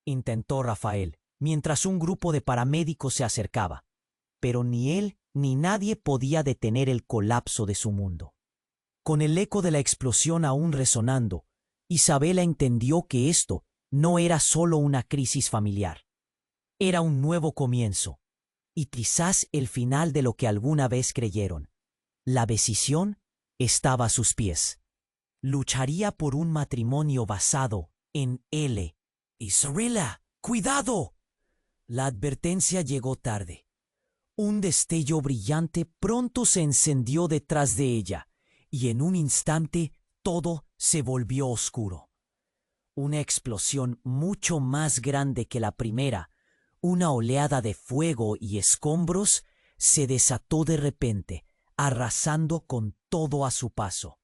intentó Rafael, mientras un grupo de paramédicos se acercaba. Pero ni él ni nadie podía detener el colapso de su mundo. Con el eco de la explosión aún resonando, Isabela entendió que esto no era solo una crisis familiar. Era un nuevo comienzo, y quizás el final de lo que alguna vez creyeron. La decisión estaba a sus pies. Lucharía por un matrimonio basado en L. Isabela, ¡cuidado! La advertencia llegó tarde. Un destello brillante pronto se encendió detrás de ella, y en un instante todo se volvió oscuro. Una explosión mucho más grande que la primera, una oleada de fuego y escombros, se desató de repente, arrasando con todo a su paso.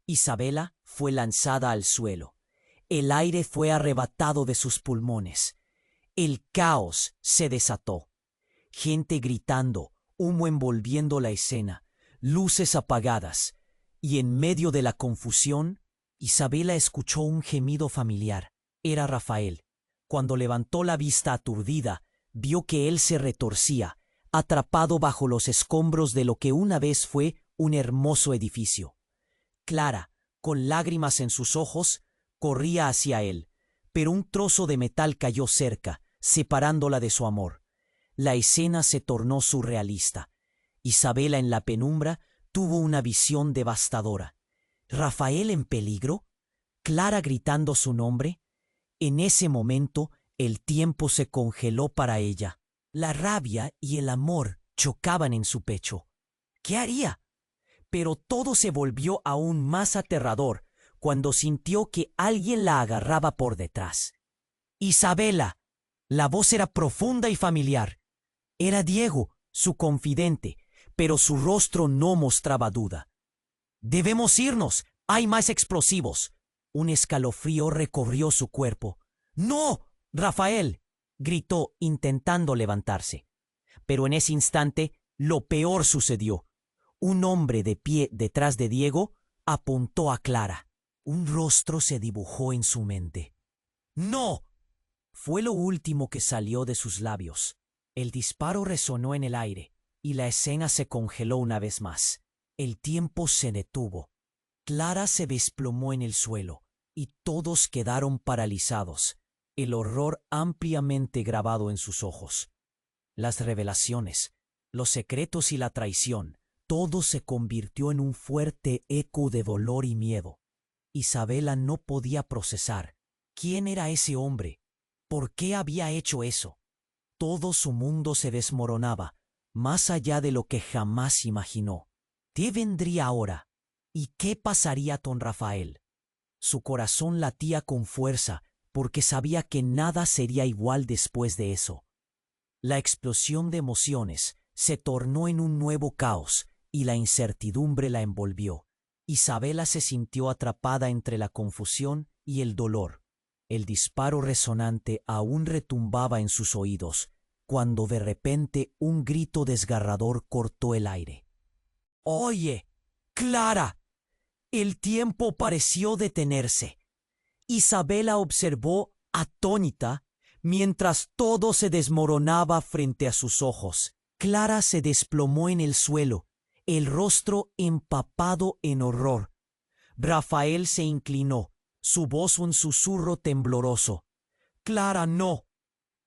Isabela fue lanzada al suelo. El aire fue arrebatado de sus pulmones. El caos se desató. Gente gritando, humo envolviendo la escena, luces apagadas, y en medio de la confusión, Isabela escuchó un gemido familiar. Era Rafael. Cuando levantó la vista aturdida, vio que él se retorcía, atrapado bajo los escombros de lo que una vez fue un hermoso edificio. Clara, con lágrimas en sus ojos, corría hacia él, pero un trozo de metal cayó cerca, separándola de su amor. La escena se tornó surrealista. Isabela en la penumbra tuvo una visión devastadora. ¿Rafael en peligro? ¿Clara gritando su nombre? En ese momento el tiempo se congeló para ella. La rabia y el amor chocaban en su pecho. ¿Qué haría? Pero todo se volvió aún más aterrador cuando sintió que alguien la agarraba por detrás. ¡Isabela! La voz era profunda y familiar. Era Diego, su confidente, pero su rostro no mostraba duda. «Debemos irnos. Hay más explosivos». Un escalofrío recorrió su cuerpo. «¡No! Rafael», gritó intentando levantarse. Pero en ese instante lo peor sucedió. Un hombre de pie detrás de Diego apuntó a Clara. Un rostro se dibujó en su mente. ¡No! Fue lo último que salió de sus labios. El disparo resonó en el aire, y la escena se congeló una vez más. El tiempo se detuvo. Clara se desplomó en el suelo, y todos quedaron paralizados, el horror ampliamente grabado en sus ojos. Las revelaciones, los secretos y la traición, todo se convirtió en un fuerte eco de dolor y miedo. Isabela no podía procesar. ¿Quién era ese hombre? ¿Por qué había hecho eso? Todo su mundo se desmoronaba, más allá de lo que jamás imaginó. ¿Qué vendría ahora? ¿Y qué pasaría con Rafael? Su corazón latía con fuerza, porque sabía que nada sería igual después de eso. La explosión de emociones se tornó en un nuevo caos, y la incertidumbre la envolvió. Isabela se sintió atrapada entre la confusión y el dolor. El disparo resonante aún retumbaba en sus oídos, cuando de repente un grito desgarrador cortó el aire. ¡Oye, Clara! El tiempo pareció detenerse. Isabela observó, atónita, mientras todo se desmoronaba frente a sus ojos. Clara se desplomó en el suelo, el rostro empapado en horror. Rafael se inclinó, su voz un susurro tembloroso. «Clara, no».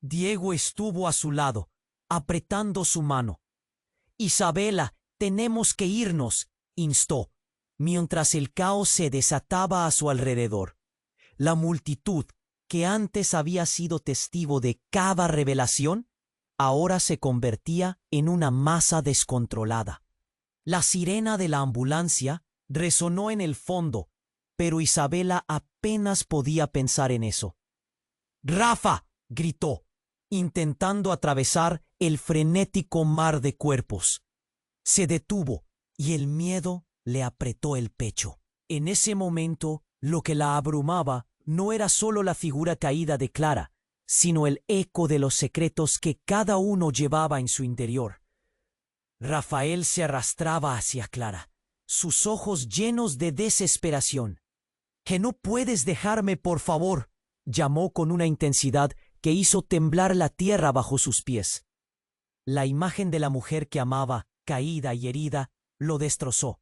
Diego estuvo a su lado, apretando su mano. «Isabela, tenemos que irnos», instó, mientras el caos se desataba a su alrededor. La multitud, que antes había sido testigo de cada revelación, ahora se convertía en una masa descontrolada. La sirena de la ambulancia resonó en el fondo, pero Isabela apenas podía pensar en eso. «¡Rafa!», gritó, intentando atravesar el frenético mar de cuerpos. Se detuvo y el miedo le apretó el pecho. En ese momento, lo que la abrumaba no era solo la figura caída de Clara, sino el eco de los secretos que cada uno llevaba en su interior. Rafael se arrastraba hacia Clara, sus ojos llenos de desesperación. «¿Que no puedes dejarme, por favor?», llamó con una intensidad que hizo temblar la tierra bajo sus pies. La imagen de la mujer que amaba, caída y herida, lo destrozó.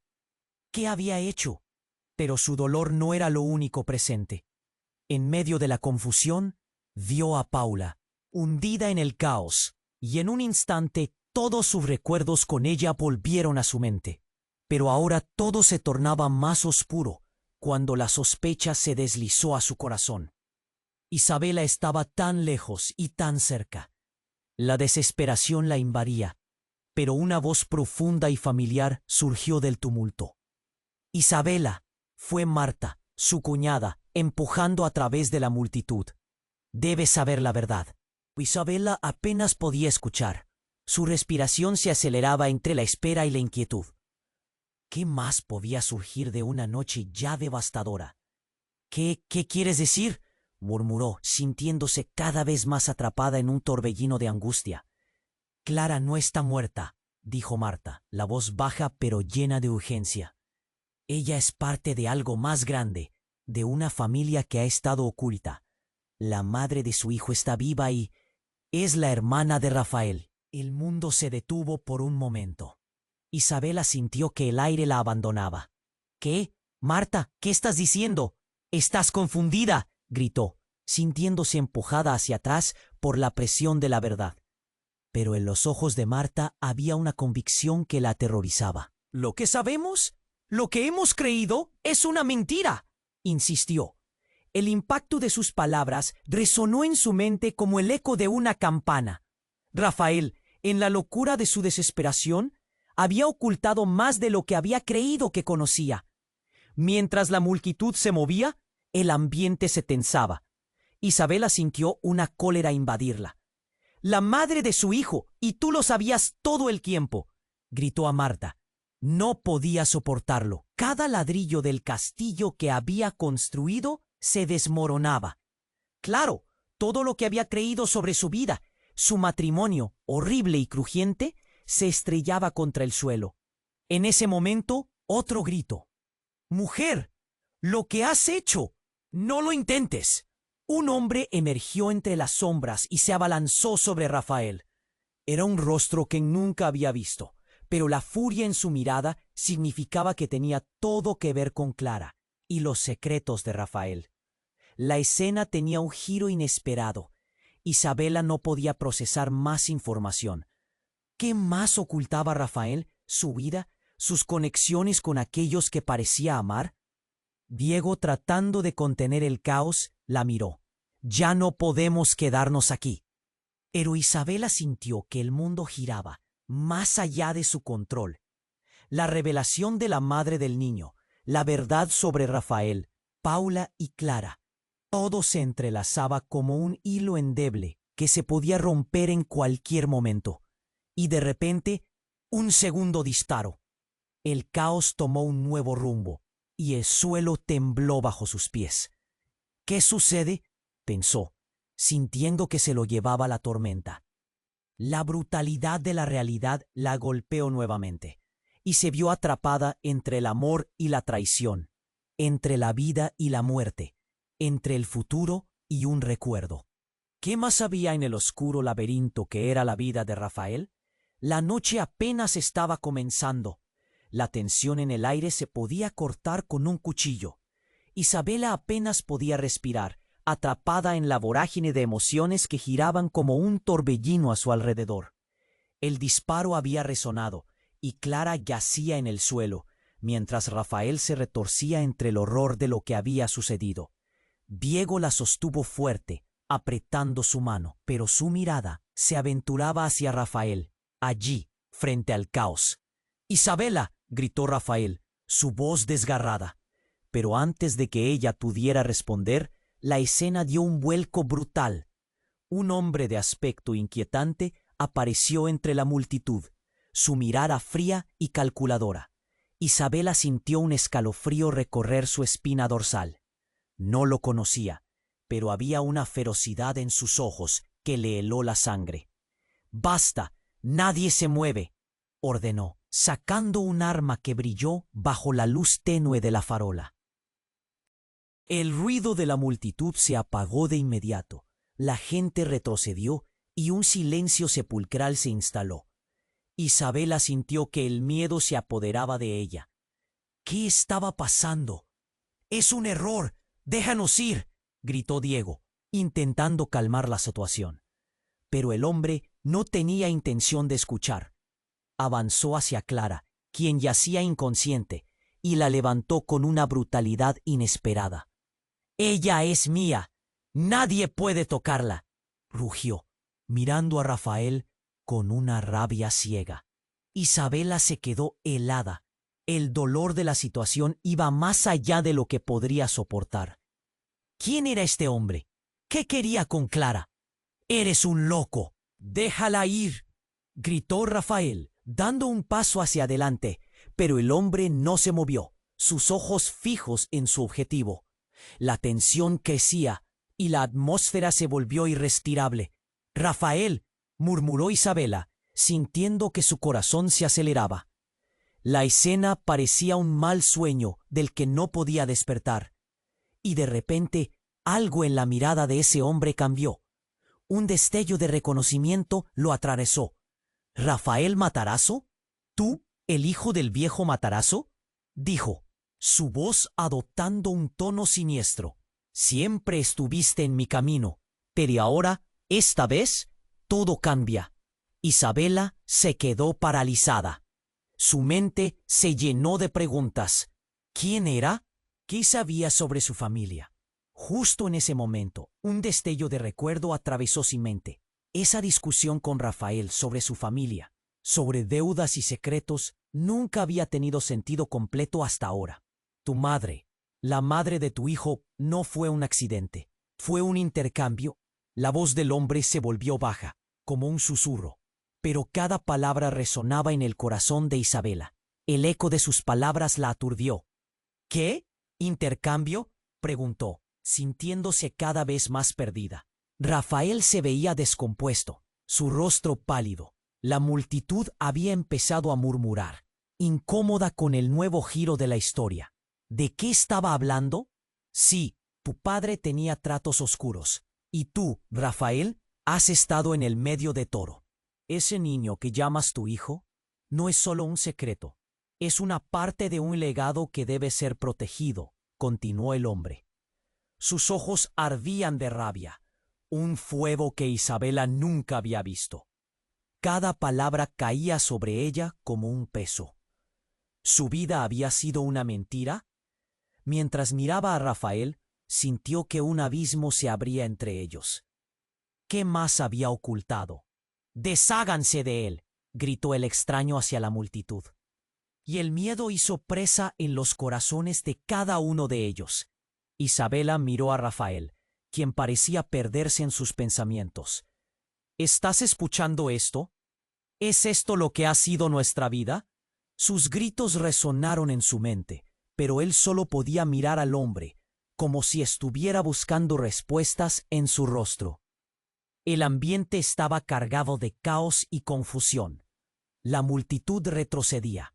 ¿Qué había hecho? Pero su dolor no era lo único presente. En medio de la confusión, vio a Paula, hundida en el caos, y en un instante todos sus recuerdos con ella volvieron a su mente. Pero ahora todo se tornaba más oscuro cuando la sospecha se deslizó a su corazón. Isabela estaba tan lejos y tan cerca. La desesperación la invadía, pero una voz profunda y familiar surgió del tumulto. «Isabela», fue Marta, su cuñada, empujando a través de la multitud. «Debes saber la verdad». Isabela apenas podía escuchar. Su respiración se aceleraba entre la espera y la inquietud. ¿Qué más podía surgir de una noche ya devastadora? ¿Qué quieres decir?», murmuró, sintiéndose cada vez más atrapada en un torbellino de angustia. «Clara no está muerta», dijo Marta, la voz baja pero llena de urgencia. «Ella es parte de algo más grande, de una familia que ha estado oculta. La madre de su hijo está viva y es la hermana de Rafael». El mundo se detuvo por un momento. Isabela sintió que el aire la abandonaba. «¿Qué? Marta, ¿qué estás diciendo? Estás confundida», gritó, sintiéndose empujada hacia atrás por la presión de la verdad. Pero en los ojos de Marta había una convicción que la aterrorizaba. «¿Lo que sabemos? Lo que hemos creído es una mentira», insistió. El impacto de sus palabras resonó en su mente como el eco de una campana. Rafael, en la locura de su desesperación, había ocultado más de lo que había creído que conocía. Mientras la multitud se movía, el ambiente se tensaba. Isabela sintió una cólera invadirla. «La madre de su hijo, y tú lo sabías todo el tiempo», gritó a Marta. No podía soportarlo. Cada ladrillo del castillo que había construido se desmoronaba. Claro, todo lo que había creído sobre su vida, su matrimonio, horrible y crujiente, se estrellaba contra el suelo. En ese momento, otro grito. «¡Mujer! lo que has hecho. No lo intentes. Un hombre emergió entre las sombras y se abalanzó sobre Rafael. Era un rostro que nunca había visto, pero la furia en su mirada significaba que tenía todo que ver con Clara y los secretos de Rafael. La escena tenía un giro inesperado. Isabela no podía procesar más información. ¿Qué más ocultaba Rafael? ¿Su vida? ¿Sus conexiones con aquellos que parecía amar? Diego, tratando de contener el caos, la miró. Ya no podemos quedarnos aquí. Pero Isabela sintió que el mundo giraba más allá de su control. La revelación de la madre del niño, la verdad sobre Rafael, Paula y Clara, todo se entrelazaba como un hilo endeble que se podía romper en cualquier momento. Y de repente, un segundo disparo. El caos tomó un nuevo rumbo y el suelo tembló bajo sus pies. ¿Qué sucede?, pensó, sintiendo que se lo llevaba la tormenta. La brutalidad de la realidad la golpeó nuevamente y se vio atrapada entre el amor y la traición, entre la vida y la muerte, entre el futuro y un recuerdo. ¿Qué más había en el oscuro laberinto que era la vida de Rafael? La noche apenas estaba comenzando. La tensión en el aire se podía cortar con un cuchillo. Isabela apenas podía respirar, atrapada en la vorágine de emociones que giraban como un torbellino a su alrededor. El disparo había resonado y Clara yacía en el suelo, mientras Rafael se retorcía entre el horror de lo que había sucedido. Diego la sostuvo fuerte, apretando su mano, pero su mirada se aventuraba hacia Rafael, allí, frente al caos. «¡Isabela!», gritó Rafael, su voz desgarrada. Pero antes de que ella pudiera responder, la escena dio un vuelco brutal. Un hombre de aspecto inquietante apareció entre la multitud, su mirada fría y calculadora. Isabela sintió un escalofrío recorrer su espina dorsal. No lo conocía, pero había una ferocidad en sus ojos que le heló la sangre. «¡Basta! ¡Nadie se mueve!», ordenó, sacando un arma que brilló bajo la luz tenue de la farola. El ruido de la multitud se apagó de inmediato. La gente retrocedió y un silencio sepulcral se instaló. Isabela sintió que el miedo se apoderaba de ella. ¿Qué estaba pasando? «¡Es un error! ¡Déjanos ir!», gritó Diego, intentando calmar la situación. Pero el hombre no tenía intención de escuchar. Avanzó hacia Clara, quien yacía inconsciente, y la levantó con una brutalidad inesperada. «¡Ella es mía! ¡Nadie puede tocarla!», rugió, mirando a Rafael con una rabia ciega. Isabela se quedó helada. El dolor de la situación iba más allá de lo que podría soportar. ¿Quién era este hombre? ¿Qué quería con Clara? «¡Eres un loco! ¡Déjala ir!», gritó Rafael, dando un paso hacia adelante, pero el hombre no se movió, sus ojos fijos en su objetivo. La tensión crecía y la atmósfera se volvió irrespirable. «¡Rafael!», murmuró Isabela, sintiendo que su corazón se aceleraba. La escena parecía un mal sueño del que no podía despertar. Y de repente, algo en la mirada de ese hombre cambió. Un destello de reconocimiento lo atravesó. «¿Rafael Matarazzo? ¿Tú, el hijo del viejo Matarazzo?», dijo, su voz adoptando un tono siniestro. «Siempre estuviste en mi camino, pero ahora, esta vez, todo cambia». Isabela se quedó paralizada. Su mente se llenó de preguntas. ¿Quién era? ¿Qué sabía sobre su familia? Justo en ese momento, un destello de recuerdo atravesó su mente. Esa discusión con Rafael sobre su familia, sobre deudas y secretos, nunca había tenido sentido completo hasta ahora. Tu madre, la madre de tu hijo, no fue un accidente. Fue un intercambio. La voz del hombre se volvió baja, como un susurro. Pero cada palabra resonaba en el corazón de Isabela. El eco de sus palabras la aturdió. «¿Qué? ¿Intercambio?», preguntó, sintiéndose cada vez más perdida. Rafael se veía descompuesto, su rostro pálido. La multitud había empezado a murmurar, incómoda con el nuevo giro de la historia. ¿De qué estaba hablando? Sí, tu padre tenía tratos oscuros. Y tú, Rafael, has estado en el medio de todo. Ese niño que llamas tu hijo no es solo un secreto. Es una parte de un legado que debe ser protegido, continuó el hombre. Sus ojos ardían de rabia, un fuego que Isabela nunca había visto. Cada palabra caía sobre ella como un peso. ¿Su vida había sido una mentira? Mientras miraba a Rafael, sintió que un abismo se abría entre ellos. ¿Qué más había ocultado? «¡Desháganse de él!», gritó el extraño hacia la multitud. Y el miedo hizo presa en los corazones de cada uno de ellos. Isabela miró a Rafael, quien parecía perderse en sus pensamientos. ¿Estás escuchando esto? ¿Es esto lo que ha sido nuestra vida? Sus gritos resonaron en su mente, pero él solo podía mirar al hombre, como si estuviera buscando respuestas en su rostro. El ambiente estaba cargado de caos y confusión. La multitud retrocedía.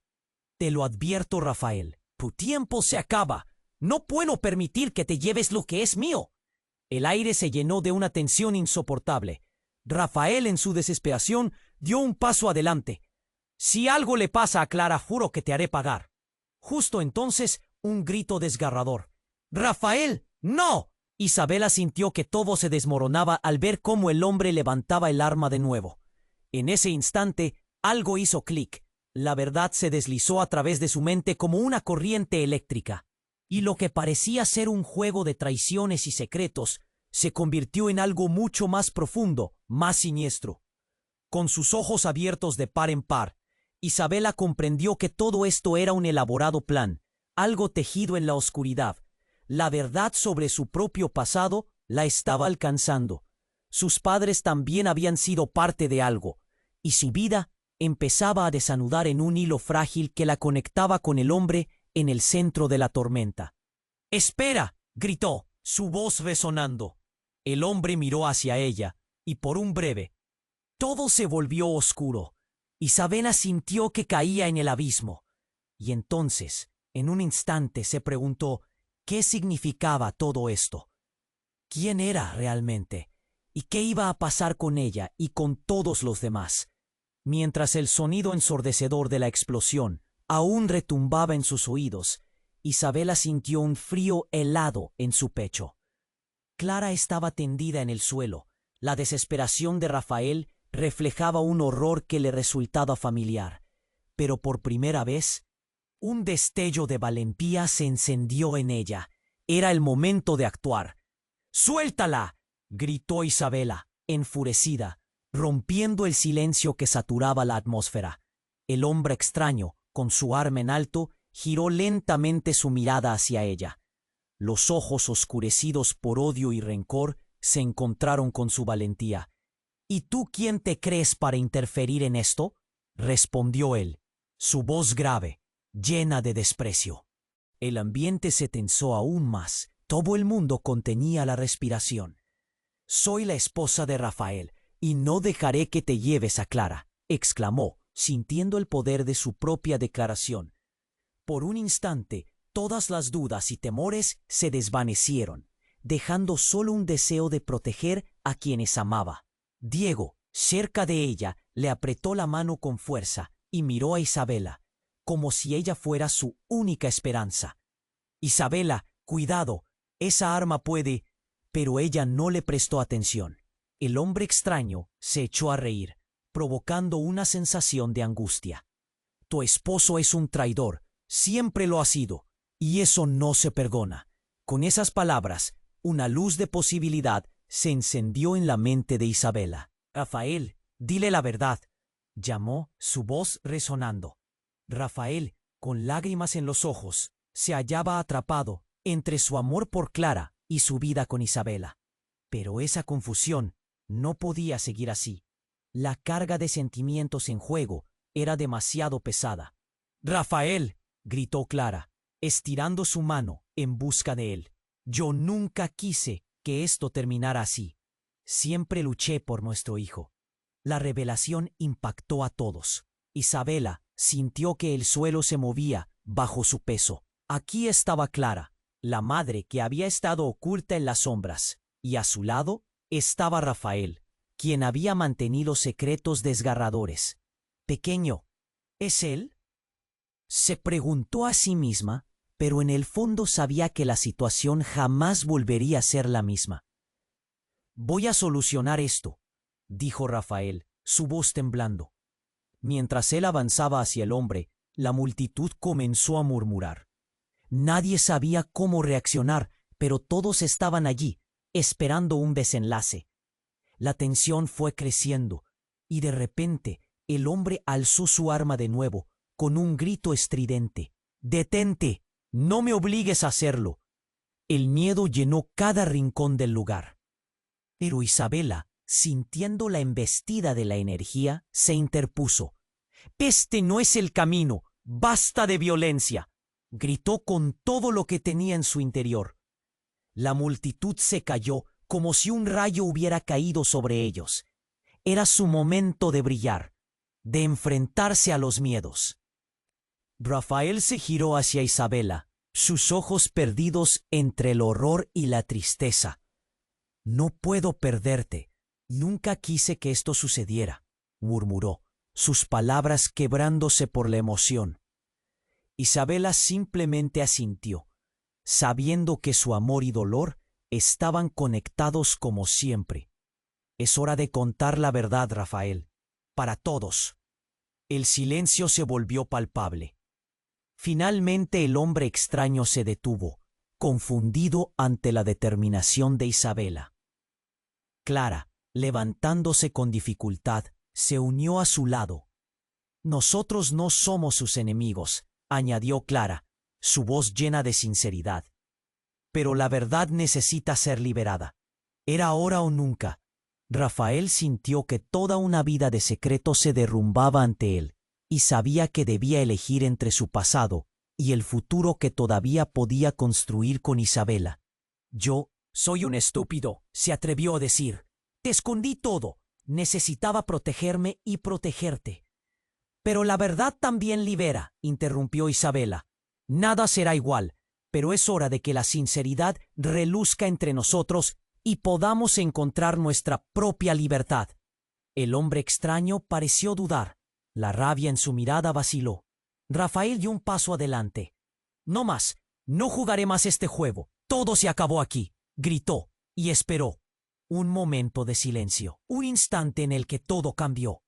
Te lo advierto, Rafael, tu tiempo se acaba. No puedo permitir que te lleves lo que es mío. El aire se llenó de una tensión insoportable. Rafael, en su desesperación, dio un paso adelante. Si algo le pasa a Clara, juro que te haré pagar. Justo entonces, un grito desgarrador. ¡Rafael, no! Isabela sintió que todo se desmoronaba al ver cómo el hombre levantaba el arma de nuevo. En ese instante, algo hizo clic. La verdad se deslizó a través de su mente como una corriente eléctrica. Y lo que parecía ser un juego de traiciones y secretos se convirtió en algo mucho más profundo, más siniestro. Con sus ojos abiertos de par en par, Isabela comprendió que todo esto era un elaborado plan, algo tejido en la oscuridad. La verdad sobre su propio pasado la estaba alcanzando. Sus padres también habían sido parte de algo, y su vida empezaba a desanudar en un hilo frágil que la conectaba con el hombre en el centro de la tormenta. «¡Espera!», gritó, su voz resonando. El hombre miró hacia ella, y por un breve, todo se volvió oscuro. Isabela sintió que caía en el abismo. Y entonces, en un instante, se preguntó qué significaba todo esto. ¿Quién era realmente? ¿Y qué iba a pasar con ella y con todos los demás? Mientras el sonido ensordecedor de la explosión aún retumbaba en sus oídos, Isabela sintió un frío helado en su pecho. Clara estaba tendida en el suelo. La desesperación de Rafael reflejaba un horror que le resultaba familiar. Pero por primera vez, un destello de valentía se encendió en ella. Era el momento de actuar. «¡Suéltala!», gritó Isabela, enfurecida, rompiendo el silencio que saturaba la atmósfera. El hombre extraño, con su arma en alto, giró lentamente su mirada hacia ella. Los ojos oscurecidos por odio y rencor se encontraron con su valentía. «¿Y tú quién te crees para interferir en esto?», respondió él, su voz grave, llena de desprecio. El ambiente se tensó aún más. Todo el mundo contenía la respiración. «Soy la esposa de Rafael, y no dejaré que te lleves a Clara», exclamó, sintiendo el poder de su propia declaración. Por un instante, todas las dudas y temores se desvanecieron, dejando solo un deseo de proteger a quienes amaba. Diego, cerca de ella, le apretó la mano con fuerza y miró a Isabela, como si ella fuera su única esperanza. «Isabela, cuidado, esa arma puede…», pero ella no le prestó atención. El hombre extraño se echó a reír, provocando una sensación de angustia. «Tu esposo es un traidor, siempre lo ha sido, y eso no se perdona». Con esas palabras, una luz de posibilidad se encendió en la mente de Isabela. «Rafael, dile la verdad», llamó, su voz resonando. Rafael, con lágrimas en los ojos, se hallaba atrapado entre su amor por Clara y su vida con Isabela. Pero esa confusión no podía seguir así. La carga de sentimientos en juego era demasiado pesada. «Rafael», gritó Clara, estirando su mano en busca de él. «Yo nunca quise que esto terminara así. Siempre luché por nuestro hijo». La revelación impactó a todos. Isabela sintió que el suelo se movía bajo su peso. Aquí estaba Clara, la madre que había estado oculta en las sombras, y a su lado estaba Rafael, quien había mantenido secretos desgarradores. «Pequeño, ¿es él?», se preguntó a sí misma, pero en el fondo sabía que la situación jamás volvería a ser la misma. «Voy a solucionar esto», dijo Rafael, su voz temblando. Mientras él avanzaba hacia el hombre, la multitud comenzó a murmurar. Nadie sabía cómo reaccionar, pero todos estaban allí, esperando un desenlace. La tensión fue creciendo, y de repente el hombre alzó su arma de nuevo, con un grito estridente. «¡Detente! ¡No me obligues a hacerlo!». El miedo llenó cada rincón del lugar. Pero Isabela, sintiendo la embestida de la energía, se interpuso. «Este no es el camino. ¡Basta de violencia!», gritó con todo lo que tenía en su interior. La multitud se cayó como si un rayo hubiera caído sobre ellos. Era su momento de brillar, de enfrentarse a los miedos. Rafael se giró hacia Isabela, sus ojos perdidos entre el horror y la tristeza. «No puedo perderte. Nunca quise que esto sucediera», murmuró, sus palabras quebrándose por la emoción. Isabela simplemente asintió, sabiendo que su amor y dolor estaban conectados como siempre. «Es hora de contar la verdad, Rafael, para todos». El silencio se volvió palpable. Finalmente el hombre extraño se detuvo, confundido ante la determinación de Isabela. Clara, levantándose con dificultad, se unió a su lado. «Nosotros no somos sus enemigos», añadió Clara, su voz llena de sinceridad. «Pero la verdad necesita ser liberada. Era ahora o nunca». Rafael sintió que toda una vida de secreto se derrumbaba ante él, y sabía que debía elegir entre su pasado y el futuro que todavía podía construir con Isabela. «Yo soy un estúpido», se atrevió a decir. «Te escondí todo. Necesitaba protegerme y protegerte». «Pero la verdad también libera», interrumpió Isabela. «Nada será igual, pero es hora de que la sinceridad reluzca entre nosotros y podamos encontrar nuestra propia libertad». El hombre extraño pareció dudar. La rabia en su mirada vaciló. Rafael dio un paso adelante. «No más. No jugaré más este juego. Todo se acabó aquí», gritó, y esperó. Un momento de silencio. Un instante en el que todo cambió.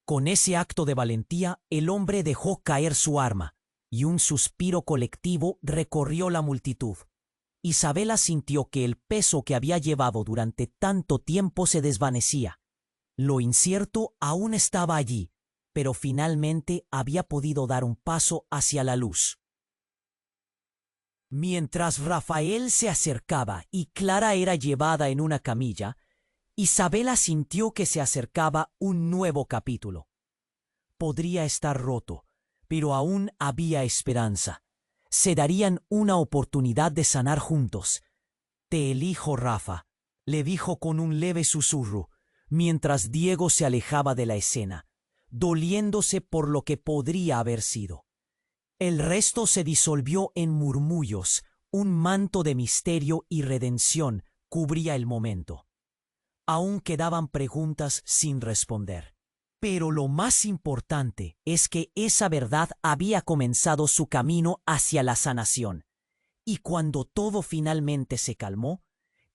Con ese acto de valentía, el hombre dejó caer su arma, y un suspiro colectivo recorrió la multitud. Isabela sintió que el peso que había llevado durante tanto tiempo se desvanecía. Lo incierto aún estaba allí, pero finalmente había podido dar un paso hacia la luz. Mientras Rafael se acercaba y Clara era llevada en una camilla, Isabela sintió que se acercaba un nuevo capítulo. Podría estar roto, pero aún había esperanza. Se darían una oportunidad de sanar juntos. «Te elijo, Rafa», le dijo con un leve susurro, mientras Diego se alejaba de la escena, doliéndose por lo que podría haber sido. El resto se disolvió en murmullos. Un manto de misterio y redención cubría el momento. Aún quedaban preguntas sin responder. Pero lo más importante es que esa verdad había comenzado su camino hacia la sanación. Y cuando todo finalmente se calmó,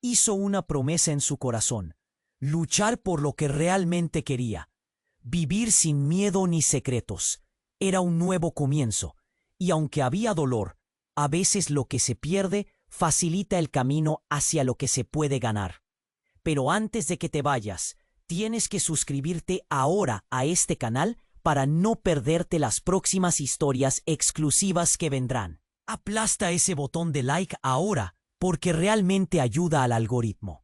hizo una promesa en su corazón: luchar por lo que realmente quería. Vivir sin miedo ni secretos. Era un nuevo comienzo, y aunque había dolor, a veces lo que se pierde facilita el camino hacia lo que se puede ganar. Pero antes de que te vayas, tienes que suscribirte ahora a este canal para no perderte las próximas historias exclusivas que vendrán. Aplasta ese botón de like ahora, porque realmente ayuda al algoritmo.